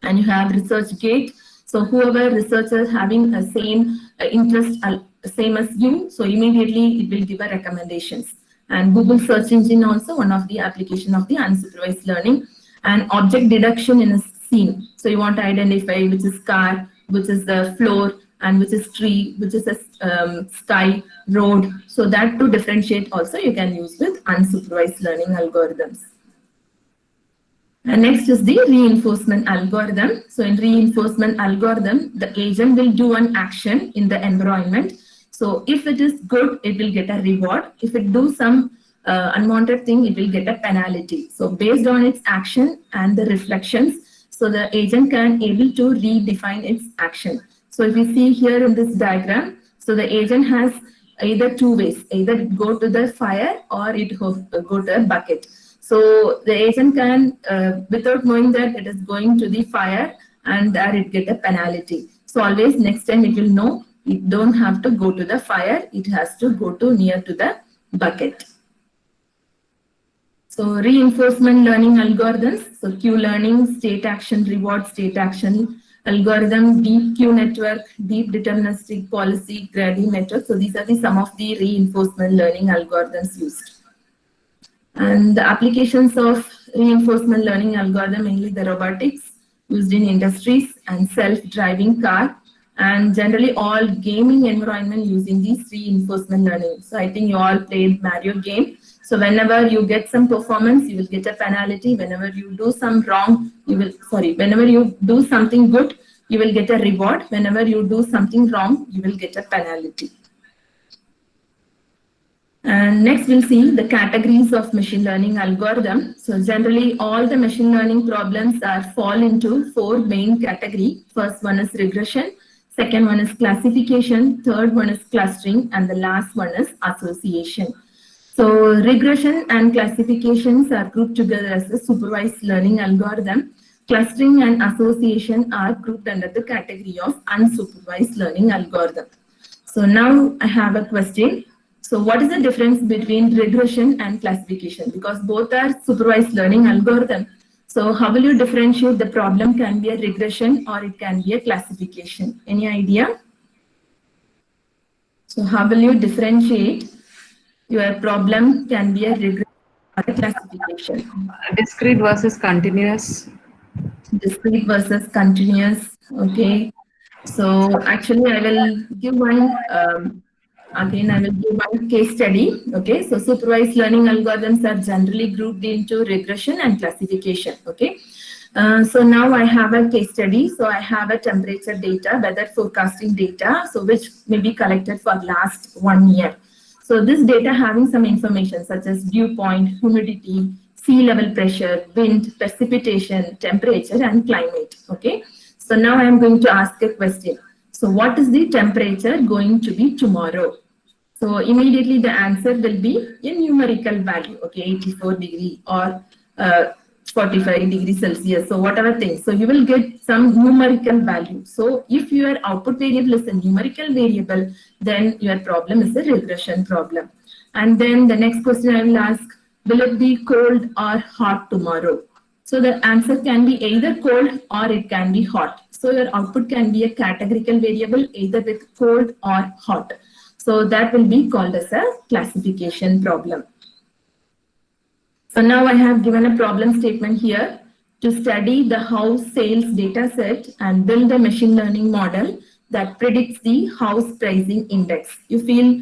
and you have ResearchGate, so whoever researchers having the same interest, same as you, so immediately it will give a recommendations. And Google search engine also one of the application of the unsupervised learning. And object deduction in a scene. So you want to identify which is car, which is the floor, and which is tree, which is a sky, road. So that to differentiate also you can use with unsupervised learning algorithms. And next is the reinforcement algorithm. So in reinforcement algorithm, the agent will do an action in the environment. So if it is good, it will get a reward. If it do some unwanted thing, it will get a penalty. So based on its action and the reflections, so the agent can able to redefine its action. So if you see here in this diagram, so the agent has either two ways, either go to the fire or it go to a bucket. So the agent can, without knowing that it is going to the fire, and there it get a penalty. So always next time it will know it don't have to go to the fire, it has to go to near to the bucket. So reinforcement learning algorithms, so Q learning, state action, reward, state action, algorithm, deep Q network, deep deterministic policy, gradient network. So these are the some of the reinforcement learning algorithms used. And the applications of reinforcement learning algorithm, mainly the robotics used in industries and self-driving car, and generally all gaming environment using these reinforcement learning. So I think you all played Mario game. So whenever you get some performance, you will get a penalty. Whenever you do some wrong, whenever you do something good, you will get a reward. Whenever you do something wrong, you will get a penalty. And next we'll see the categories of machine learning algorithm. So generally all the machine learning problems fall into four main categories. First one is regression, second one is classification, third one is clustering, and the last one is association. So regression and classifications are grouped together as a supervised learning algorithm. Clustering and association are grouped under the category of unsupervised learning algorithm. So now I have a question. So what is the difference between regression and classification? Because both are supervised learning algorithm. So how will you differentiate the problem can be a regression or it can be a classification? Any idea? So how will you differentiate your problem can be a regression or a classification? Discrete versus continuous. Discrete versus continuous. Okay. So actually I will give one again, I will give one case study. Okay, so supervised learning algorithms are generally grouped into regression and classification. Okay, so now I have a case study. So I have a temperature data, weather forecasting data, so which may be collected for last 1 year. So this data having some information such as dew point, humidity, sea level pressure, wind, precipitation, temperature, and climate. Okay. So now I am going to ask a question. So what is the temperature going to be tomorrow? So immediately the answer will be a numerical value, okay, 84 degree or 45 degrees Celsius, so whatever thing. So you will get some numerical value. So if your output variable is a numerical variable, then your problem is a regression problem. And then the next question I will ask, will it be cold or hot tomorrow? So the answer can be either cold or it can be hot. So your output can be a categorical variable either with cold or hot. So that will be called as a classification problem. So now I have given a problem statement here to study the house sales data set and build a machine learning model that predicts the house pricing index. You feel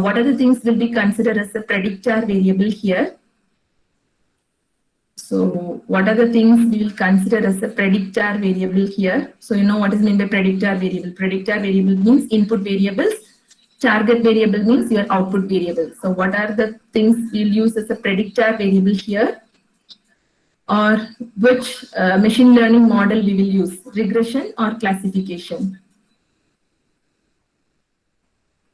what are the things will be considered as a predictor variable here? So what are the things we will consider as a predictor variable here? So you know what is meant by predictor variable. Predictor variable means input variables. Target variable means your output variable. So what are the things we'll use as a predictor variable here? Or which machine learning model we will use? Regression or classification?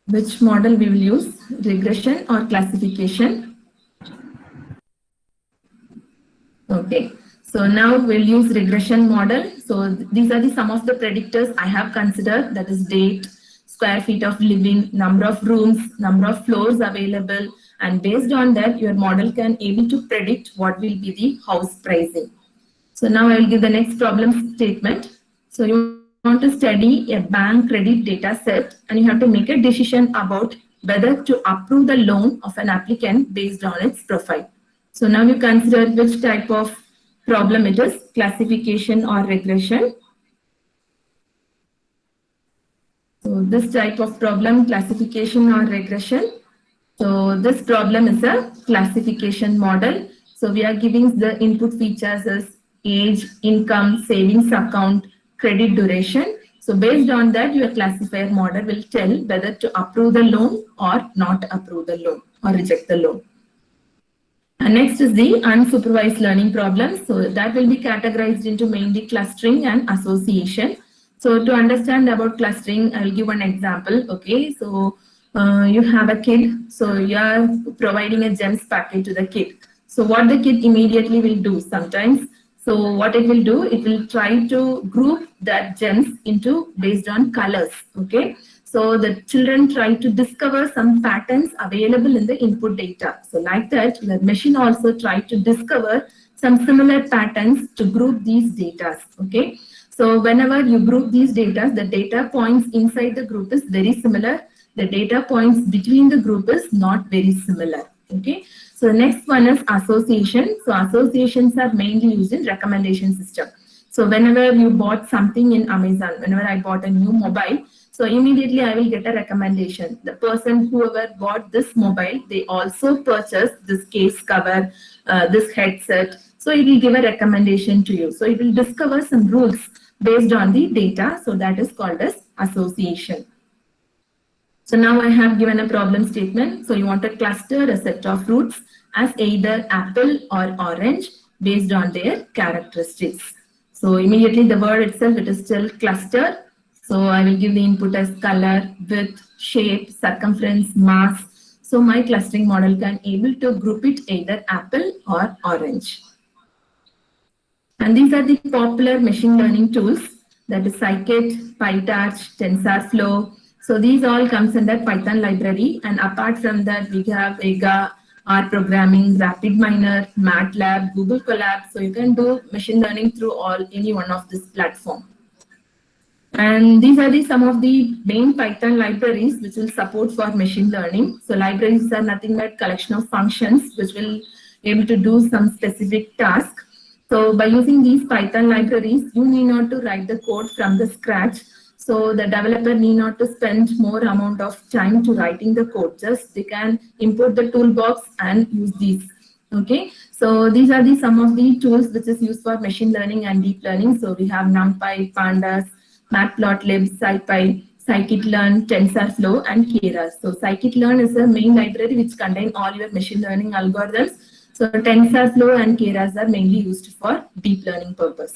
Which model we will use? Regression or classification? Okay. So now we'll use regression model. So these are the some of the predictors I have considered, that is date, square feet of living, number of rooms, number of floors available, and based on that your model can able to predict what will be the house pricing. So now I will give the next problem statement. So you want to study a bank credit data set and you have to make a decision about whether to approve the loan of an applicant based on its profile. So now you consider which type of problem it is, classification or regression. So this type of problem, classification or regression. So this problem is a classification model. So we are giving the input features as age, income, savings account, credit duration. So based on that, your classifier model will tell whether to approve the loan or not approve the loan or reject the loan. And next is the unsupervised learning problem. So that will be categorized into mainly clustering and association. So to understand about clustering, I will give one example. Okay, so you have a kid, so you are providing a GEMS packet to the kid. So what the kid immediately will do sometimes, so what it will do, it will try to group that GEMS into based on colors. Okay, so the children try to discover some patterns available in the input data. So like that, the machine also try to discover some similar patterns to group these data. Okay, so whenever you group these data, the data points inside the group is very similar. The data points between the group is not very similar. Okay, so next one is association. So associations are mainly used in recommendation system. So whenever you bought something in Amazon, whenever I bought a new mobile, so immediately I will get a recommendation. The person whoever bought this mobile, they also purchased this case cover, this headset. So it will give a recommendation to you. So it will discover some rules based on the data. So that is called as association. So now I have given a problem statement. So you want to cluster a set of fruits as either apple or orange based on their characteristics. So immediately the word itself, it is still cluster. So I will give the input as color, width, shape, circumference, mass. So my clustering model can able to group it either apple or orange. And these are the popular machine learning tools, that is scikit, PyTorch, TensorFlow. So these all comes under Python library, and apart from that we have Vega, R programming, RapidMiner, MATLAB, Google Colab. So you can do machine learning through any one of this platform. And these are some of the main Python libraries which will support for machine learning. So libraries are nothing but collection of functions which will be able to do some specific task. So by using these Python libraries, you need not to write the code from the scratch. So the developer need not to spend more amount of time to writing the code. Just they can import the toolbox and use these. Okay, so these are some of the tools which is used for machine learning and deep learning. So we have NumPy, Pandas, Matplotlib, SciPy, scikit-learn, TensorFlow, and Keras. So scikit-learn is the main library which contain all your machine learning algorithms. So TensorFlow and Keras are mainly used for deep learning purpose.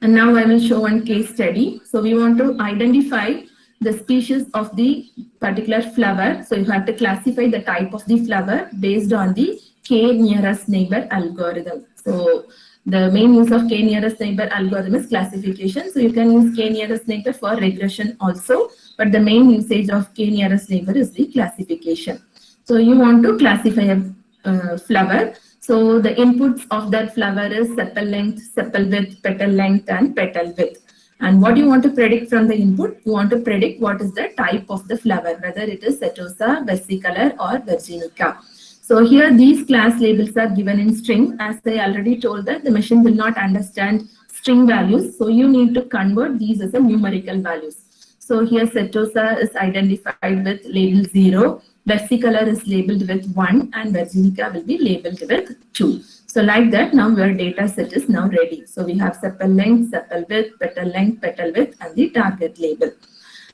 And now I will show one case study. So we want to identify the species of the particular flower. So you have to classify the type of the flower based on the K nearest neighbor algorithm. So the main use of K nearest neighbor algorithm is classification. So you can use K nearest neighbor for regression also, but the main usage of K nearest neighbor is the classification. So you want to classify a flower. So the inputs of that flower is sepal length, sepal width, petal length, and petal width. And what you want to predict from the input? You want to predict what is the type of the flower, whether it is setosa, versicolor, or virginica. So here these class labels are given in string. As I already told that the machine will not understand string values. So you need to convert these as a numerical values. So here setosa is identified with label 0. Versicolor is labeled with 1 and virginica will be labeled with 2. So like that, now your data set is now ready. So we have sepal length, sepal width, petal length, petal width, and the target label.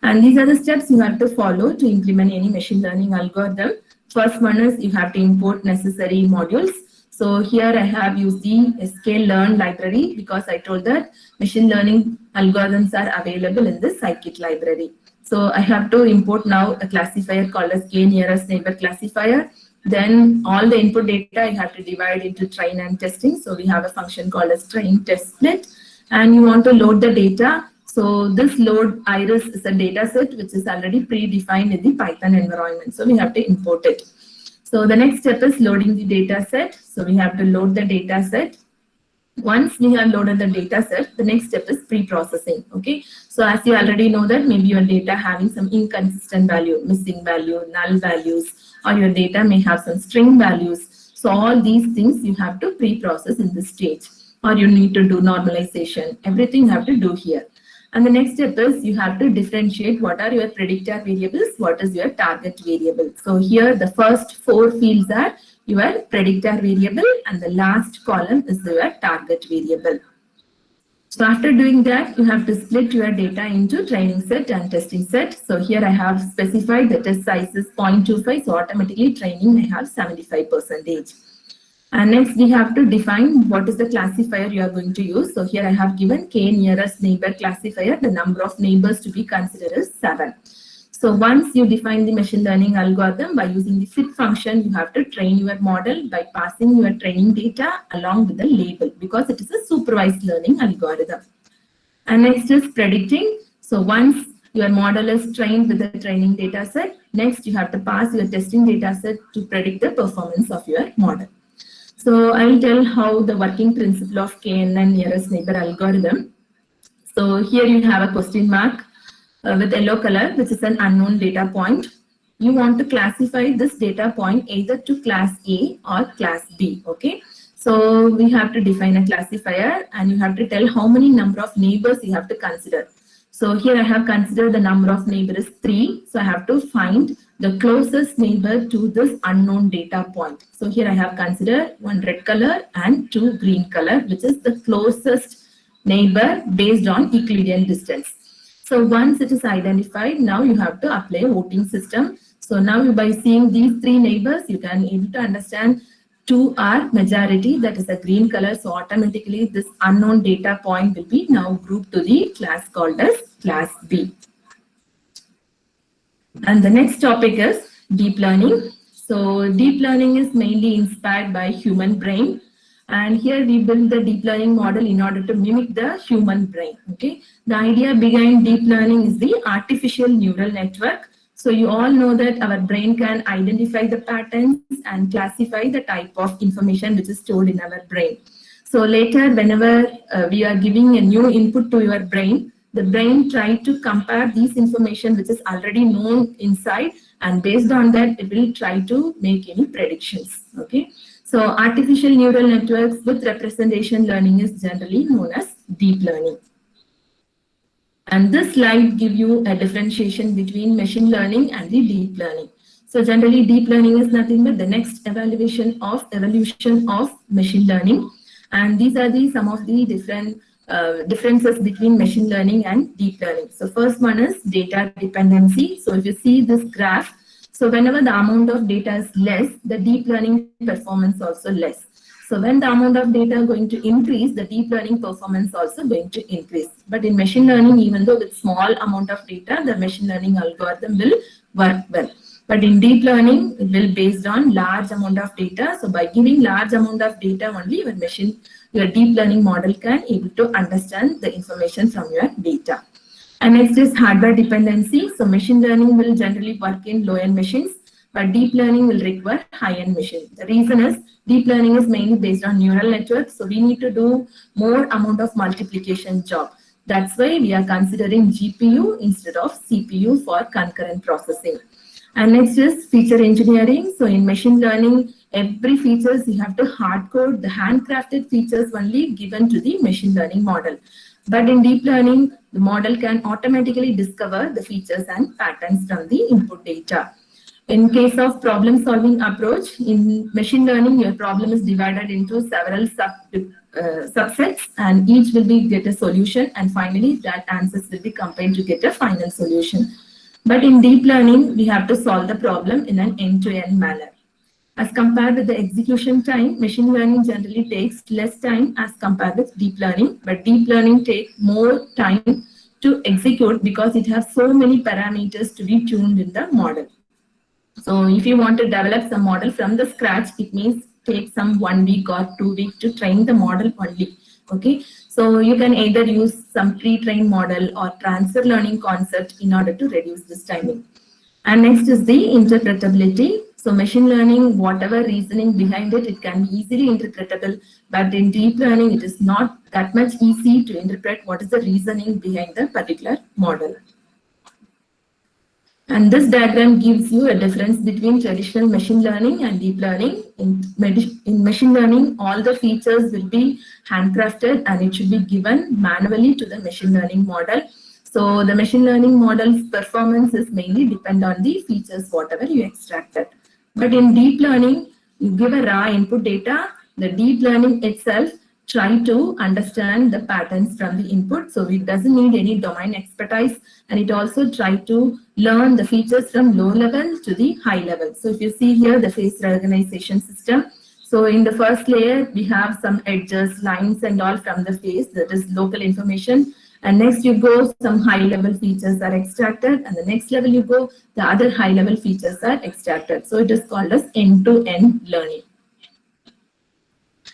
And these are the steps you have to follow to implement any machine learning algorithm. First one is you have to import necessary modules. So here I have used the sklearn library because I told that machine learning algorithms are available in the scikit library. So I have to import now a classifier called as K nearest neighbor classifier. Then all the input data I have to divide into train and testing. So we have a function called as train test split. And you want to load the data. So this load iris is a data set which is already predefined in the Python environment. So we have to import it. So the next step is loading the data set. So we have to load the data set. Once we have loaded the data set, the next step is pre-processing. Okay. So as you already know that maybe your data having some inconsistent value, missing value, null values, or your data may have some string values. So all these things you have to pre-process in this stage, or you need to do normalization. Everything you have to do here. And the next step is you have to differentiate what are your predictor variables, what is your target variable. So here the first 4 fields are your predictor variable and the last column is your target variable. So after doing that, you have to split your data into training set and testing set. So here I have specified the test size is 0.25. So automatically training I have 75%. And next we have to define what is the classifier you are going to use. So here I have given K nearest neighbor classifier. The number of neighbors to be considered is 7. So once you define the machine learning algorithm by using the fit function, you have to train your model by passing your training data along with the label because it is a supervised learning algorithm. And next is predicting. So once your model is trained with the training data set, next you have to pass your testing data set to predict the performance of your model. So I will tell how the working principle of KNN nearest neighbor algorithm. So here you have a question mark with yellow color, which is an unknown data point. You want to classify this data point either to class A or class B. Okay. So we have to define a classifier and you have to tell how many number of neighbors you have to consider. So here I have considered the number of neighbors is 3. So I have to find the closest neighbor to this unknown data point. So here I have considered 1 red color and 2 green color, which is the closest neighbor based on Euclidean distance. So once it is identified, now you have to apply a voting system. So now by seeing these 3 neighbors, you can able to understand 2 are majority, that is a green color. So automatically this unknown data point will be now grouped to the class called as class B. And the next topic is deep learning. So deep learning is mainly inspired by human brain. And here we build the deep learning model in order to mimic the human brain. Okay. The idea behind deep learning is the artificial neural network. So you all know that our brain can identify the patterns and classify the type of information which is stored in our brain. So later, whenever we are giving a new input to your brain, the brain tries to compare these information which is already known inside, and based on that, it will try to make any predictions. Okay. So artificial neural networks with representation learning is generally known as deep learning. And this slide gives you a differentiation between machine learning and the deep learning. So generally deep learning is nothing but the next evaluation of evolution of machine learning. And these are some of the different differences between machine learning and deep learning. So first one is data dependency. So if you see this graph, so whenever the amount of data is less, the deep learning performance also less. So when the amount of data going to increase, the deep learning performance also going to increase. But in machine learning, even though with small amount of data, the machine learning algorithm will work well. But in deep learning, it will based on large amount of data. So by giving large amount of data only, your deep learning model can able to understand the information from your data. And next is hardware dependency. So machine learning will generally work in low-end machines, but deep learning will require high-end machines. The reason is deep learning is mainly based on neural networks, so we need to do more amount of multiplication job. That's why we are considering GPU instead of CPU for concurrent processing. And next is feature engineering. So in machine learning, every features you have to hard code the handcrafted features only given to the machine learning model. But in deep learning, the model can automatically discover the features and patterns from the input data. In case of problem solving approach, in machine learning, your problem is divided into several subsets, and each will get a solution, and finally that answers will be combined to get a final solution. But in deep learning, we have to solve the problem in an end-to-end manner. As compared with the execution time, machine learning generally takes less time as compared with deep learning, but deep learning takes more time to execute because it has so many parameters to be tuned in the model. So if you want to develop some model from the scratch, it means take some 1 week or 2 weeks to train the model only. Okay, so you can either use some pre-trained model or transfer learning concept in order to reduce this timing. And next is the interpretability. So machine learning, whatever reasoning behind it, it can be easily interpretable. But in deep learning, it is not that much easy to interpret what is the reasoning behind the particular model. And this diagram gives you a difference between traditional machine learning and deep learning. In machine learning, all the features will be handcrafted and it should be given manually to the machine learning model. So the machine learning model's performance is mainly depend on the features, whatever you extracted. But in deep learning, you give a raw input data, the deep learning itself try to understand the patterns from the input. So it doesn't need any domain expertise, and it also try to learn the features from low level to the high level. So if you see here the face recognition system, so in the first layer, we have some edges, lines and all from the face, that is local information. And next you go, some high level features are extracted, and the next level you go, the other high level features are extracted. So it is called as end-to-end learning.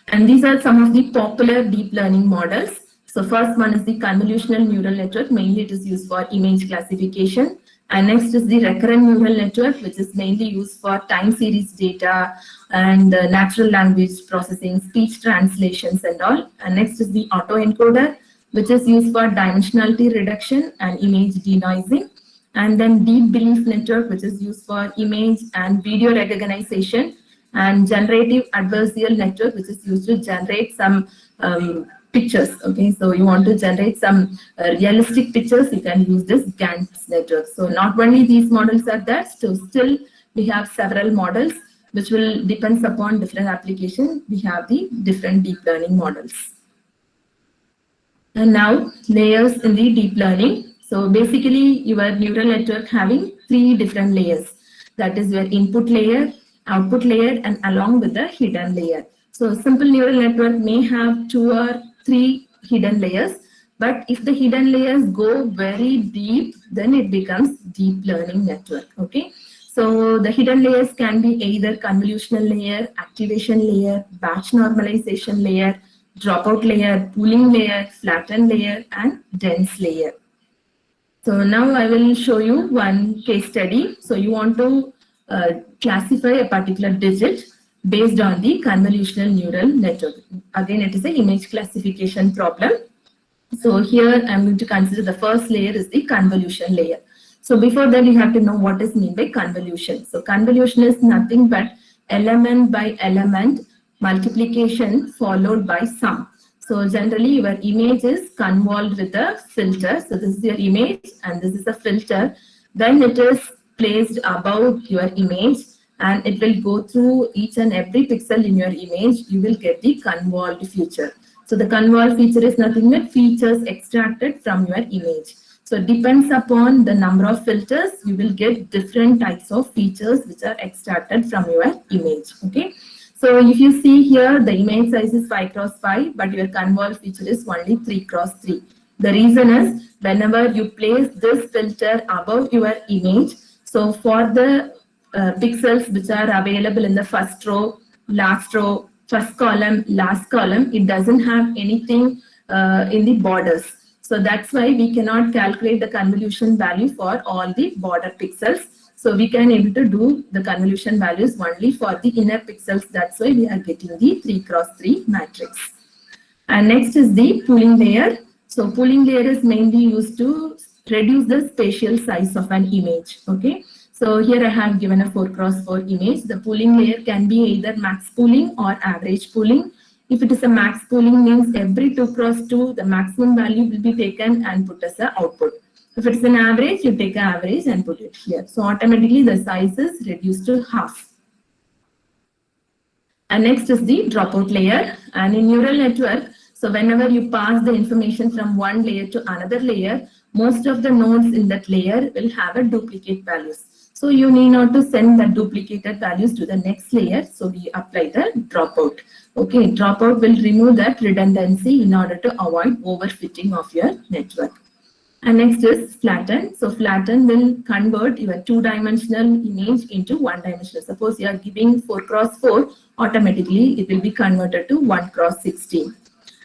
And these are some of the popular deep learning models. So first one is the convolutional neural network. Mainly it is used for image classification. And next is the recurrent neural network, which is mainly used for time series data and natural language processing, speech translations and all. And next is the autoencoder, which is used for dimensionality reduction and image denoising. And then deep belief network, which is used for image and video recognition. And generative adversarial network, which is used to generate some pictures. Okay, so you want to generate some realistic pictures, you can use this GANTS network. So not only these models are there, so still we have several models which will depends upon different applications. We have the different deep learning models. And now layers in the deep learning. So basically your neural network having 3 different layers. That is your input layer, output layer, and along with the hidden layer. So simple neural network may have 2 or 3 hidden layers, but if the hidden layers go very deep, then it becomes deep learning network. Okay, so the hidden layers can be either convolutional layer, activation layer, batch normalization layer, dropout layer, pooling layer, flatten layer, and dense layer. So now I will show you one case study. So you want to classify a particular digit based on the convolutional neural network. Again, it is an image classification problem. So here I'm going to consider the first layer is the convolution layer. So before that, you have to know what is meant by convolution. So convolution is nothing but element by element multiplication followed by sum. So generally your image is convolved with a filter. So this is your image and this is a filter. Then it is placed above your image and it will go through each and every pixel in your image. You will get the convolved feature. So the convolved feature is nothing but features extracted from your image. So it depends upon the number of filters, you will get different types of features which are extracted from your image. Okay. So if you see here, the image size is 5 cross 5, but your convolve feature is only 3 cross 3. The reason is whenever you place this filter above your image, so for the pixels which are available in the first row, last row, first column, last column, it doesn't have anything in the borders. So that's why we cannot calculate the convolution value for all the border pixels. So we can able to do the convolution values only for the inner pixels. That's why we are getting the 3 cross 3 matrix. And next is the pooling layer. So pooling layer is mainly used to reduce the spatial size of an image. Okay. So here I have given a 4 cross 4 image. The pooling layer can be either max pooling or average pooling. If it is a max pooling, means every 2 cross 2, the maximum value will be taken and put as an output. If it's an average, you take an average and put it here. So automatically the size is reduced to half. And next is the dropout layer. And in neural network, so whenever you pass the information from one layer to another layer, most of the nodes in that layer will have a duplicate values. So you need not to send the duplicated values to the next layer. So we apply the dropout. Okay, dropout will remove that redundancy in order to avoid overfitting of your network. And next is flatten. So flatten will convert your two-dimensional image into one-dimensional. Suppose you are giving 4 cross 4, automatically it will be converted to 1 cross 16.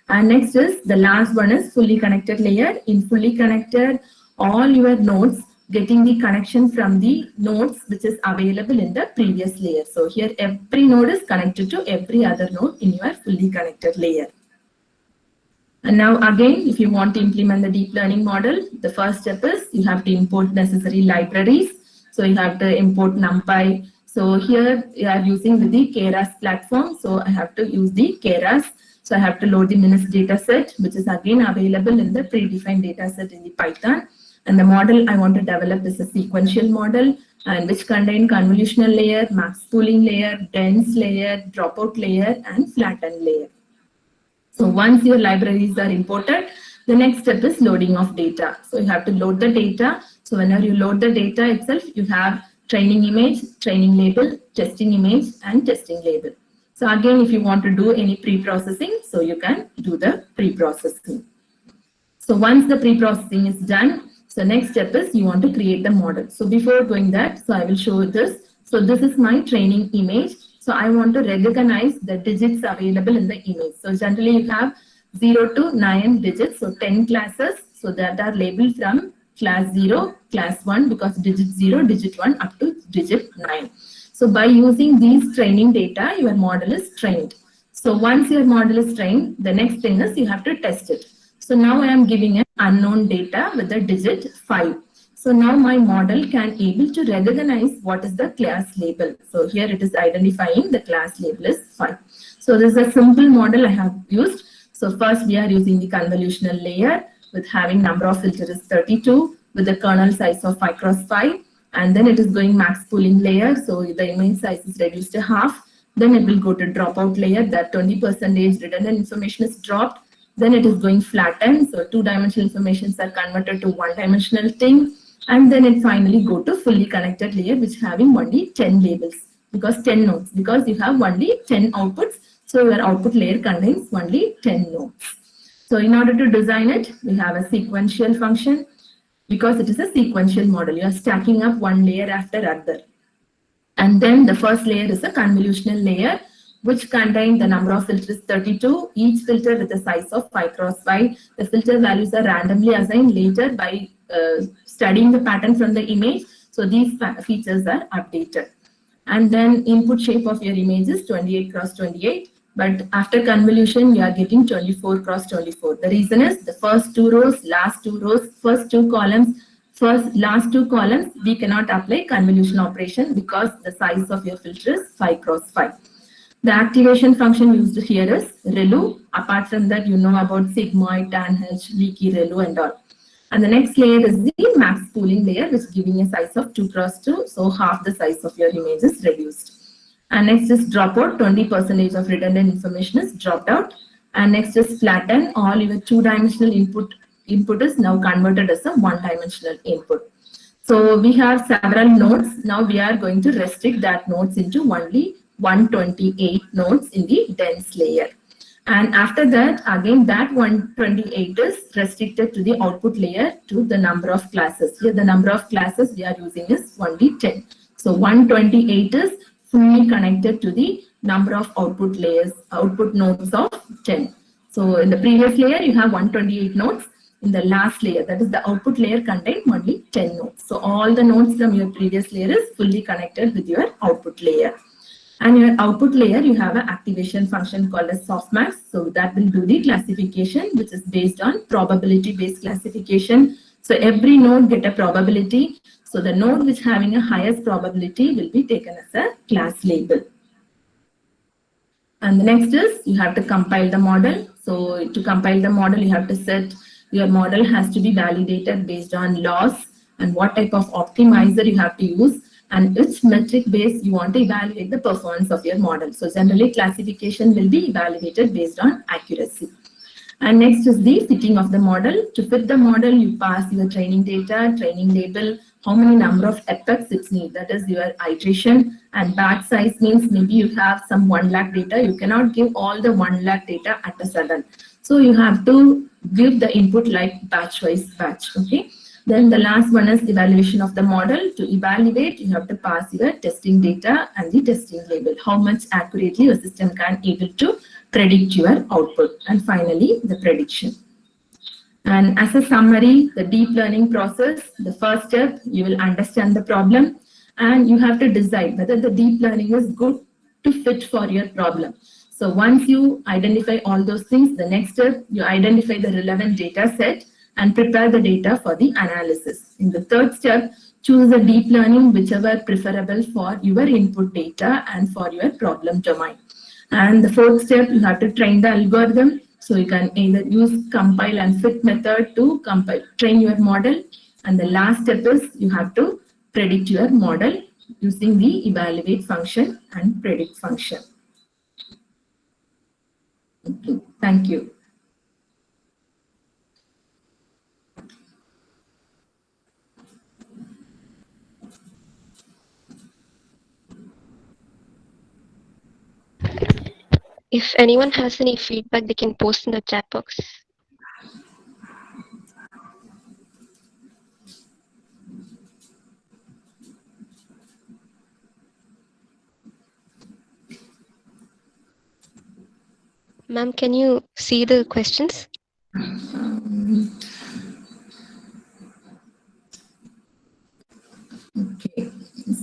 And next is the last one is fully connected layer. In fully connected, all your nodes getting the connection from the nodes which is available in the previous layer. So here every node is connected to every other node in your fully connected layer. And now again, if you want to implement the deep learning model, the first step is you have to import necessary libraries. So you have to import NumPy. So here you are using the Keras platform. So I have to use the Keras. So I have to load the minus dataset, which is again available in the predefined dataset in the Python. And the model I want to develop is a sequential model, and which contain convolutional layer, max pooling layer, dense layer, dropout layer, and flatten layer. So once your libraries are imported, the next step is loading of data. So you have to load the data. So whenever you load the data itself, you have training image, training label, testing image, and testing label. So again, if you want to do any pre-processing, so you can do the pre-processing. So once the pre-processing is done, so next step is you want to create the model. So before doing that, so I will show this. So this is my training image. So I want to recognize the digits available in the image. So generally you have 0 to 9 digits, so 10 classes. So that are labeled from class 0, class 1, because digit 0, digit 1 up to digit 9. So by using these training data, your model is trained. So once your model is trained, the next thing is you have to test it. So now I am giving an unknown data with the digit 5. So now my model can able to recognize what is the class label. So here it is identifying the class label is 5. So this is a simple model I have used. So first we are using the convolutional layer with having number of filters is 32 with the kernel size of 5 cross 5. And then it is going max pooling layer. So the image size is reduced to half. Then it will go to dropout layer, that 20% redundant information is dropped. Then it is going flatten. So two-dimensional informations are converted to one-dimensional thing. And then it finally go to fully connected layer, which having only 10 labels, because 10 nodes, because you have only 10 outputs. So your output layer contains only 10 nodes. So in order to design it, we have a sequential function. Because it is a sequential model, you are stacking up one layer after other. And then the first layer is a convolutional layer, which contains the number of filters 32, each filter with a size of 5 cross 5. The filter values are randomly assigned later by studying the pattern from the image. So these features are updated. And then input shape of your image is 28 cross 28. But after convolution, we are getting 24 cross 24. The reason is the first 2 rows, last 2 rows, first 2 columns, last 2 columns, we cannot apply convolution operation because the size of your filter is 5 cross 5. The activation function used here is ReLU. Apart from that, you know about sigmoid, tanh, leaky ReLU and all. And the next layer is the max pooling layer, which is giving a size of 2 cross 2. So half the size of your image is reduced. And next is dropout, 20% of redundant information is dropped out. And next is flatten, all your two-dimensional input is now converted as a one-dimensional input. So we have several nodes. Now we are going to restrict that nodes into only 128 nodes in the dense layer. And after that, again, that 128 is restricted to the output layer to the number of classes. Here, the number of classes we are using is only 10. So 128 is fully connected to the number of output layers, output nodes of 10. So in the previous layer, you have 128 nodes. In the last layer, that is the output layer, contain only 10 nodes. So all the nodes from your previous layer is fully connected with your output layer. And your output layer, you have an activation function called as softmax. So that will do the classification, which is based on probability-based classification. So every node get a probability. So the node which having a highest probability will be taken as a class label. And the next is you have to compile the model. So to compile the model, you have to set your model has to be validated based on laws and what type of optimizer you have to use and which metric base you want to evaluate the performance of your model. So generally classification will be evaluated based on accuracy. And next is the fitting of the model. To fit the model, you pass your training data, training label, how many number of epochs it needs, that is your iteration, and batch size means maybe you have some 1 lakh data. You cannot give all the 1 lakh data at a sudden. So you have to give the input like batch-wise batch, okay? Then the last one is evaluation of the model. To evaluate, you have to pass your testing data and the testing label, how much accurately your system can able to predict your output. And finally, the prediction. And as a summary, the deep learning process, the first step, you will understand the problem and you have to decide whether the deep learning is good to fit for your problem. So once you identify all those things, the next step, you identify the relevant data set and prepare the data for the analysis. In the third step, choose a deep learning, whichever preferable for your input data and for your problem domain. And the fourth step, you have to train the algorithm. So you can either use compile and fit method to train your model. And the last step is you have to predict your model using the evaluate function and predict function. Okay, thank you. If anyone has any feedback, they can post in the chat box. Ma'am, can you see the questions? Okay,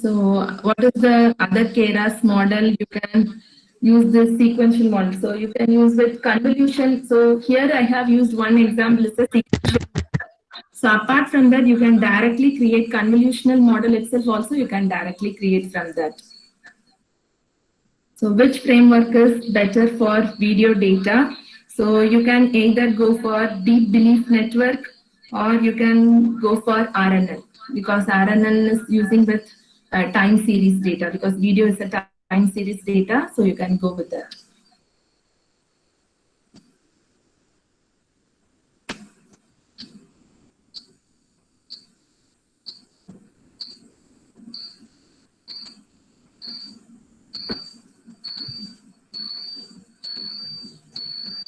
so what is the other KRAS model? You can use this sequential model. So you can use with convolution. So here I have used one example, it's a sequential. So apart from that, you can directly create convolutional model itself also, you can directly create from that. So which framework is better for video data? So you can either go for deep belief network or you can go for RNN because RNN is using with time series data because video is a time series data. So you can go with that.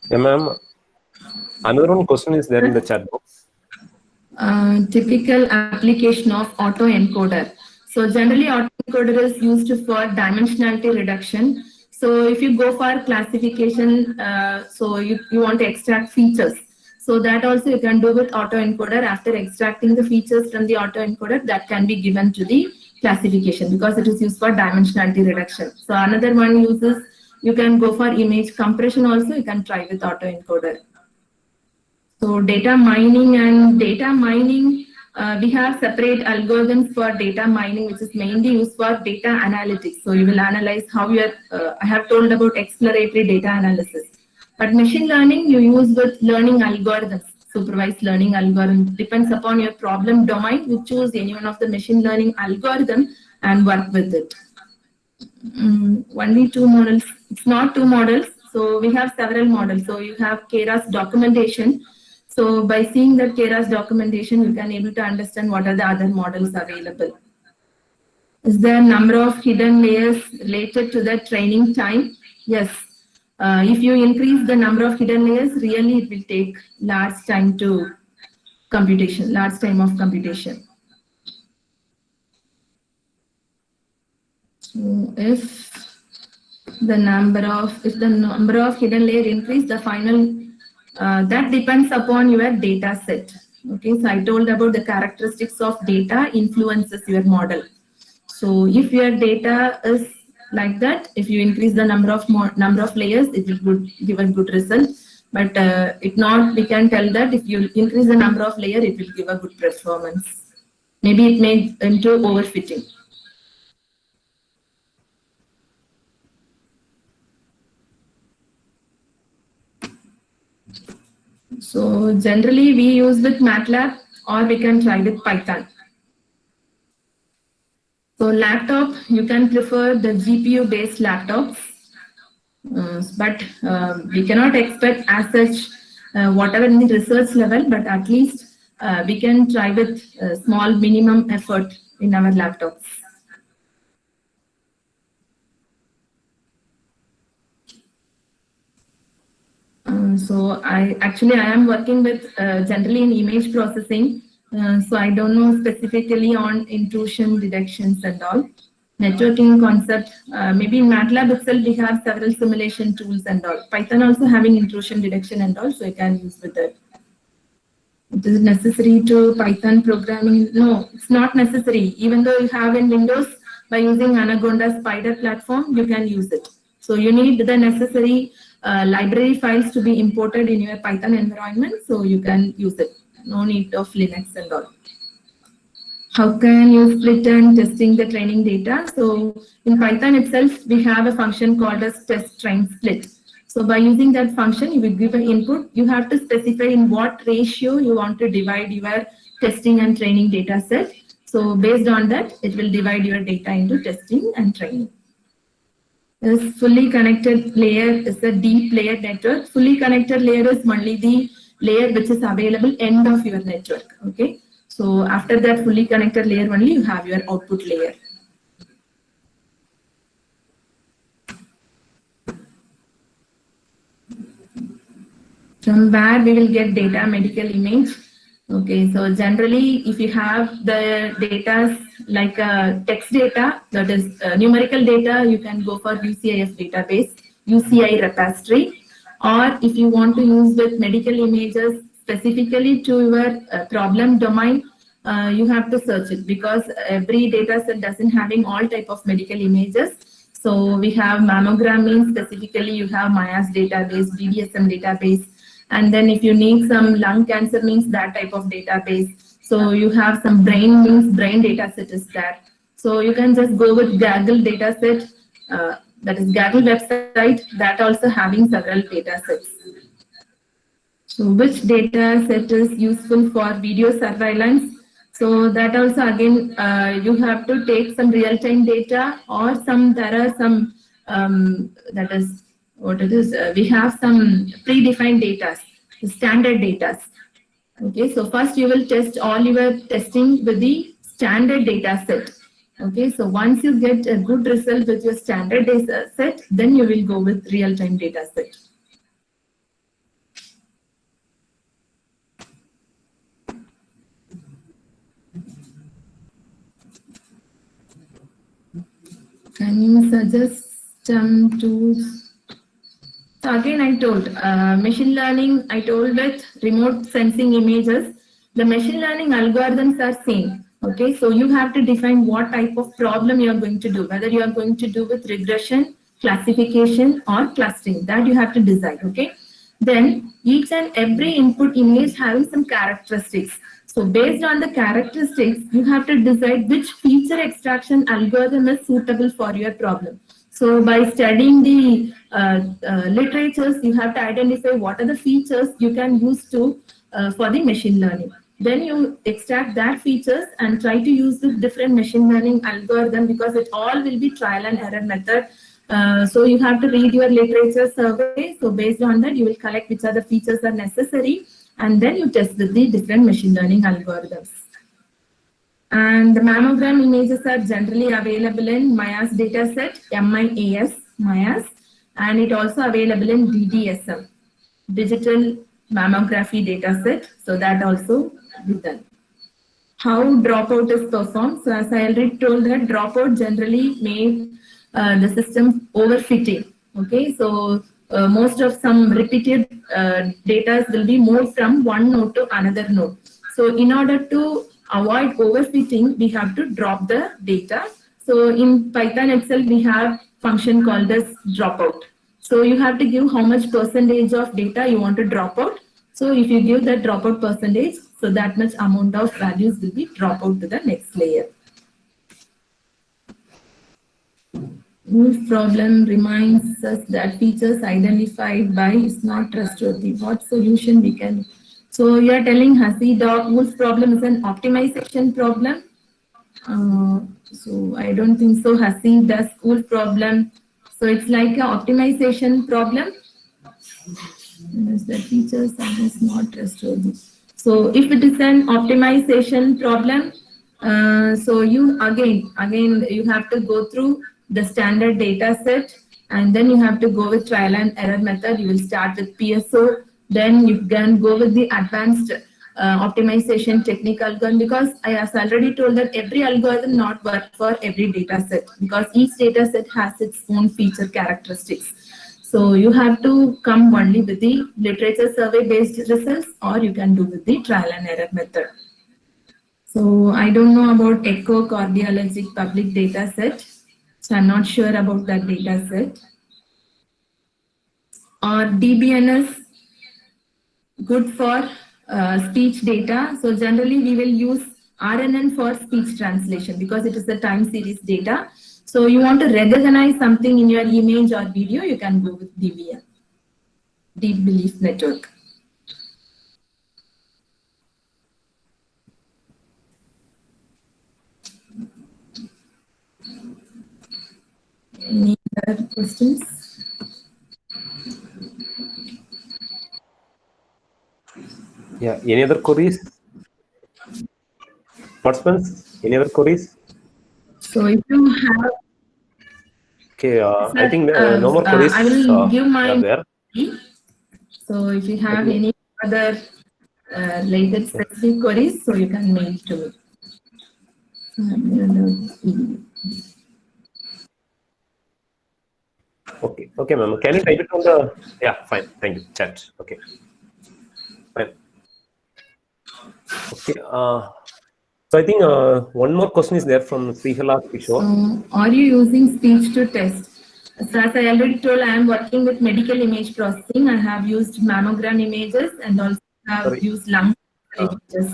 Yeah, ma'am. Another one question is there in the chat box. Typical application of autoencoder. So generally autoencoder is used for dimensionality reduction. So if you go for classification, so you want to extract features. So that also you can do with autoencoder. After extracting the features from the autoencoder, that can be given to the classification because it is used for dimensionality reduction. So another one uses, you can go for image compression also, you can try with autoencoder. So data mining and data mining, we have separate algorithms for data mining, which is mainly used for data analytics. So you will analyze how your, I have told about exploratory data analysis. But machine learning, you use with learning algorithms, supervised learning algorithm. Depends upon your problem domain, you choose any one of the machine learning algorithm and work with it. Only two models, it's not two models. So we have several models. So you have KRAS documentation. So by seeing that KRAS documentation, you can able to understand what are the other models available. Is there a number of hidden layers related to the training time? Yes. If you increase the number of hidden layers, really it will take large time to computation, large time of computation. So if the number of hidden layer increase, the final that depends upon your data set. Okay, so I told about the characteristics of data influences your model. So if your data is like that, if you increase the number of layers, it will give a good result. But if not, we can tell that if you increase the number of layers, it will give a good performance. Maybe it may into overfitting. So generally we use with MATLAB or we can try with Python. So laptop, you can prefer the GPU based laptops, but we cannot expect as such whatever in the research level, but at least we can try with small minimum effort in our laptops. So I am working with generally in image processing. So I don't know specifically on intrusion detections and all. Networking concept, maybe in MATLAB itself we have several simulation tools and all. Python also having intrusion detection and all, so I can use with it. It is necessary to Python programming? No, it's not necessary. Even though you have in Windows, by using Anaconda Spider platform, you can use it. So you need the necessary library files to be imported in your Python environment, so you can use it. No need of Linux and all. How can you split and testing the training data? So in Python itself, we have a function called as test train split. So by using that function, you will give an input. You have to specify in what ratio you want to divide your testing and training data set. So based on that, it will divide your data into testing and training. This fully connected layer is a deep layer network. Fully connected layer is only the layer which is available end of your network. Okay. So after that fully connected layer only you have your output layer. From where we will get data medical image. Okay, so generally if you have the data like text data, that is numerical data, you can go for UCIF database, UCI repository, or if you want to use with medical images specifically to your problem domain, you have to search it because every data set doesn't having all type of medical images. So we have mammogram means specifically you have MAIAS database, BDSM database, and then if you need some lung cancer means that type of database. So you have some brain means brain data set is there. So you can just go with Gaggle data set, that is Gaggle website that also having several data sets. So which data set is useful for video surveillance? So that also again you have to take some real-time data or there are some that is what it is. We have some predefined data, standard data. Okay, so first you will test all your testing with the standard data set. Okay, so once you get a good result with your standard data set, then you will go with real-time data set. Can you suggest some tools? So again, I told machine learning. I told with remote sensing images, the machine learning algorithms are same. Okay, so you have to define what type of problem you are going to do. Whether you are going to do with regression, classification, or clustering. That you have to decide. Okay. Then each and every input image having some characteristics. So based on the characteristics, you have to decide which feature extraction algorithm is suitable for your problem. So by studying the literatures, you have to identify what are the features you can use to for the machine learning. Then you extract that features and try to use the different machine learning algorithm because it all will be trial and error method. So you have to read your literature survey. So based on that, you will collect which are the features are necessary, and then you test with the different machine learning algorithms. And the mammogram images are generally available in MIAS dataset, MIAS, and it also available in DDSM, Digital Mammography Dataset. So that also be done. How dropout is performed? So as I already told that dropout generally made the system overfitting. Okay, so most of some repeated data will be moved from one node to another node. So in order to avoid overfitting, we have to drop the data. So in Python itself, we have function called as dropout. So you have to give how much percentage of data you want to drop out. So if you give that dropout percentage, so that much amount of values will be drop out to the next layer. Wolf problem reminds us that features identified by is not trustworthy. What solution we can? So you are telling HashiDoc Wolf problem is an optimization problem. So I don't think so. Hashi does Wolf problem. So it's like an optimization problem. The features is not trustworthy. So if it is an optimization problem, so you again you have to go through the standard data set, and then you have to go with trial and error method. You will start with PSO, then you can go with the advanced optimization technique algorithm, because I have already told that every algorithm not work for every data set, because each data set has its own feature characteristics. So you have to come only with the literature survey based results, or you can do with the trial and error method. So I don't know about echo cardiologic public data set. So I'm not sure about that data set. Or DBNS good for speech data. So generally we will use RNN for speech translation because it is the time series data. So you want to recognize something in your image or video, you can go with DBN, Deep Belief Network. Any other questions? Yeah. Any other queries? Participants? Any other queries? So if you have, Okay. sir, I think no more queries. I will give my there. So if you have Okay. any other related specific queries, so you can mail to me. Okay. Okay, ma'am. Can you type it on the? Yeah. Fine. Thank you. Chat. Okay. Fine. Okay. So I think one more question is there from Srihala Kishore. So are you using speech to test? So as I already told, I am working with medical image processing. I have used mammogram images and also have used lung images.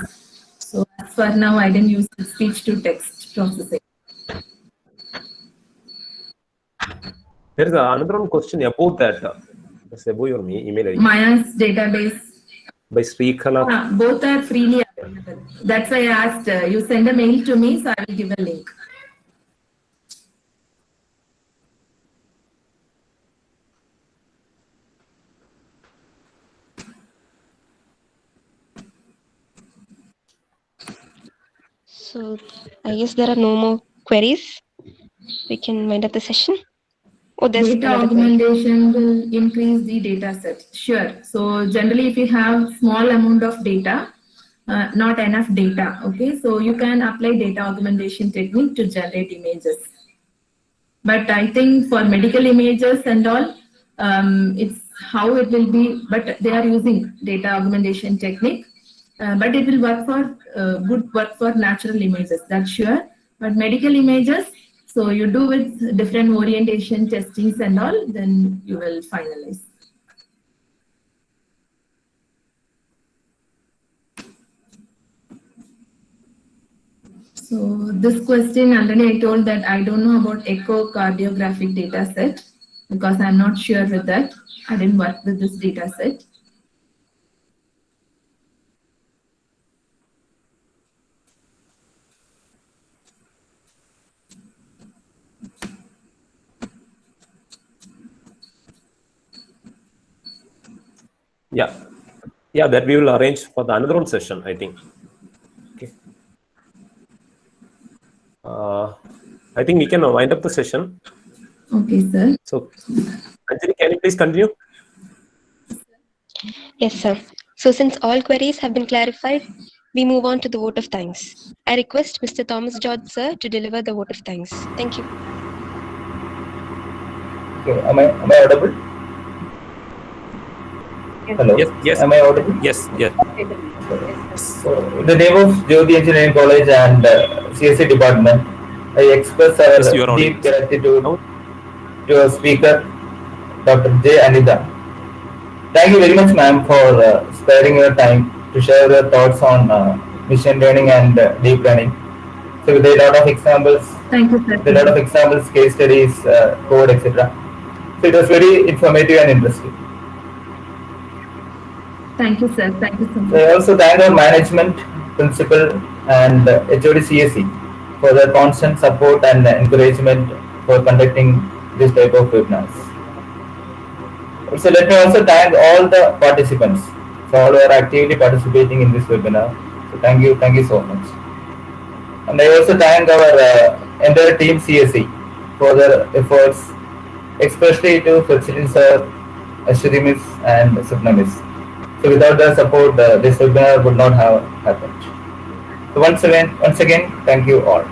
So as for now, I didn't use the speech to text processing. There is another one question about that. Above your email ID. MIAS database. By Srihala. Both are freely available. That's why I asked you send a mail to me, so I will give a link. So I guess there are no more queries. We can wind up the session. Oh, there's Data another query. augmentation will increase the data set. Sure. So generally, if you have small amount of data, not enough data, okay, so you can apply data augmentation technique to generate images. But I think for medical images and all, it's how it will be, but they are using data augmentation technique. But it will work for good work for natural images, that's sure. But medical images, so you do with different orientation testings and all, then you will finalize. So this question already I told that I don't know about echocardiographic data set because I'm not sure with that. I didn't work with this data set. Yeah. Yeah, that we will arrange for the another one session, I think. Okay. I think we can wind up the session. Okay, sir. So, Anjali, can you please continue? Yes, sir. So since all queries have been clarified, we move on to the vote of thanks. I request Mr. Thomas George, sir, to deliver the vote of thanks. Thank you. Okay, am I audible? Hello. Yes. Am I audible? Yes. So, in the name of Jyoti Engineering College and CSE department, I express Yes, you are our deep audible. gratitude to our speaker, Dr. J. Anita. Thank you very much, ma'am, for sparing your time to share your thoughts on machine learning and deep learning. So, with a lot of examples, Thank you, sir. with a lot of examples, case studies, code, etc. So, it was very informative and interesting. Thank you, sir. Thank you so much. So I also thank our management, principal, and HOD CSE for their constant support and encouragement for conducting this type of webinars. So let me also thank all the participants for all who are actively participating in this webinar. So thank you so much. And I also thank our entire team CSE for their efforts, especially to Fetchilin sir, Ashwini Miss, and Supna Miss. So without their support, this webinar would not have happened. So once again, thank you all.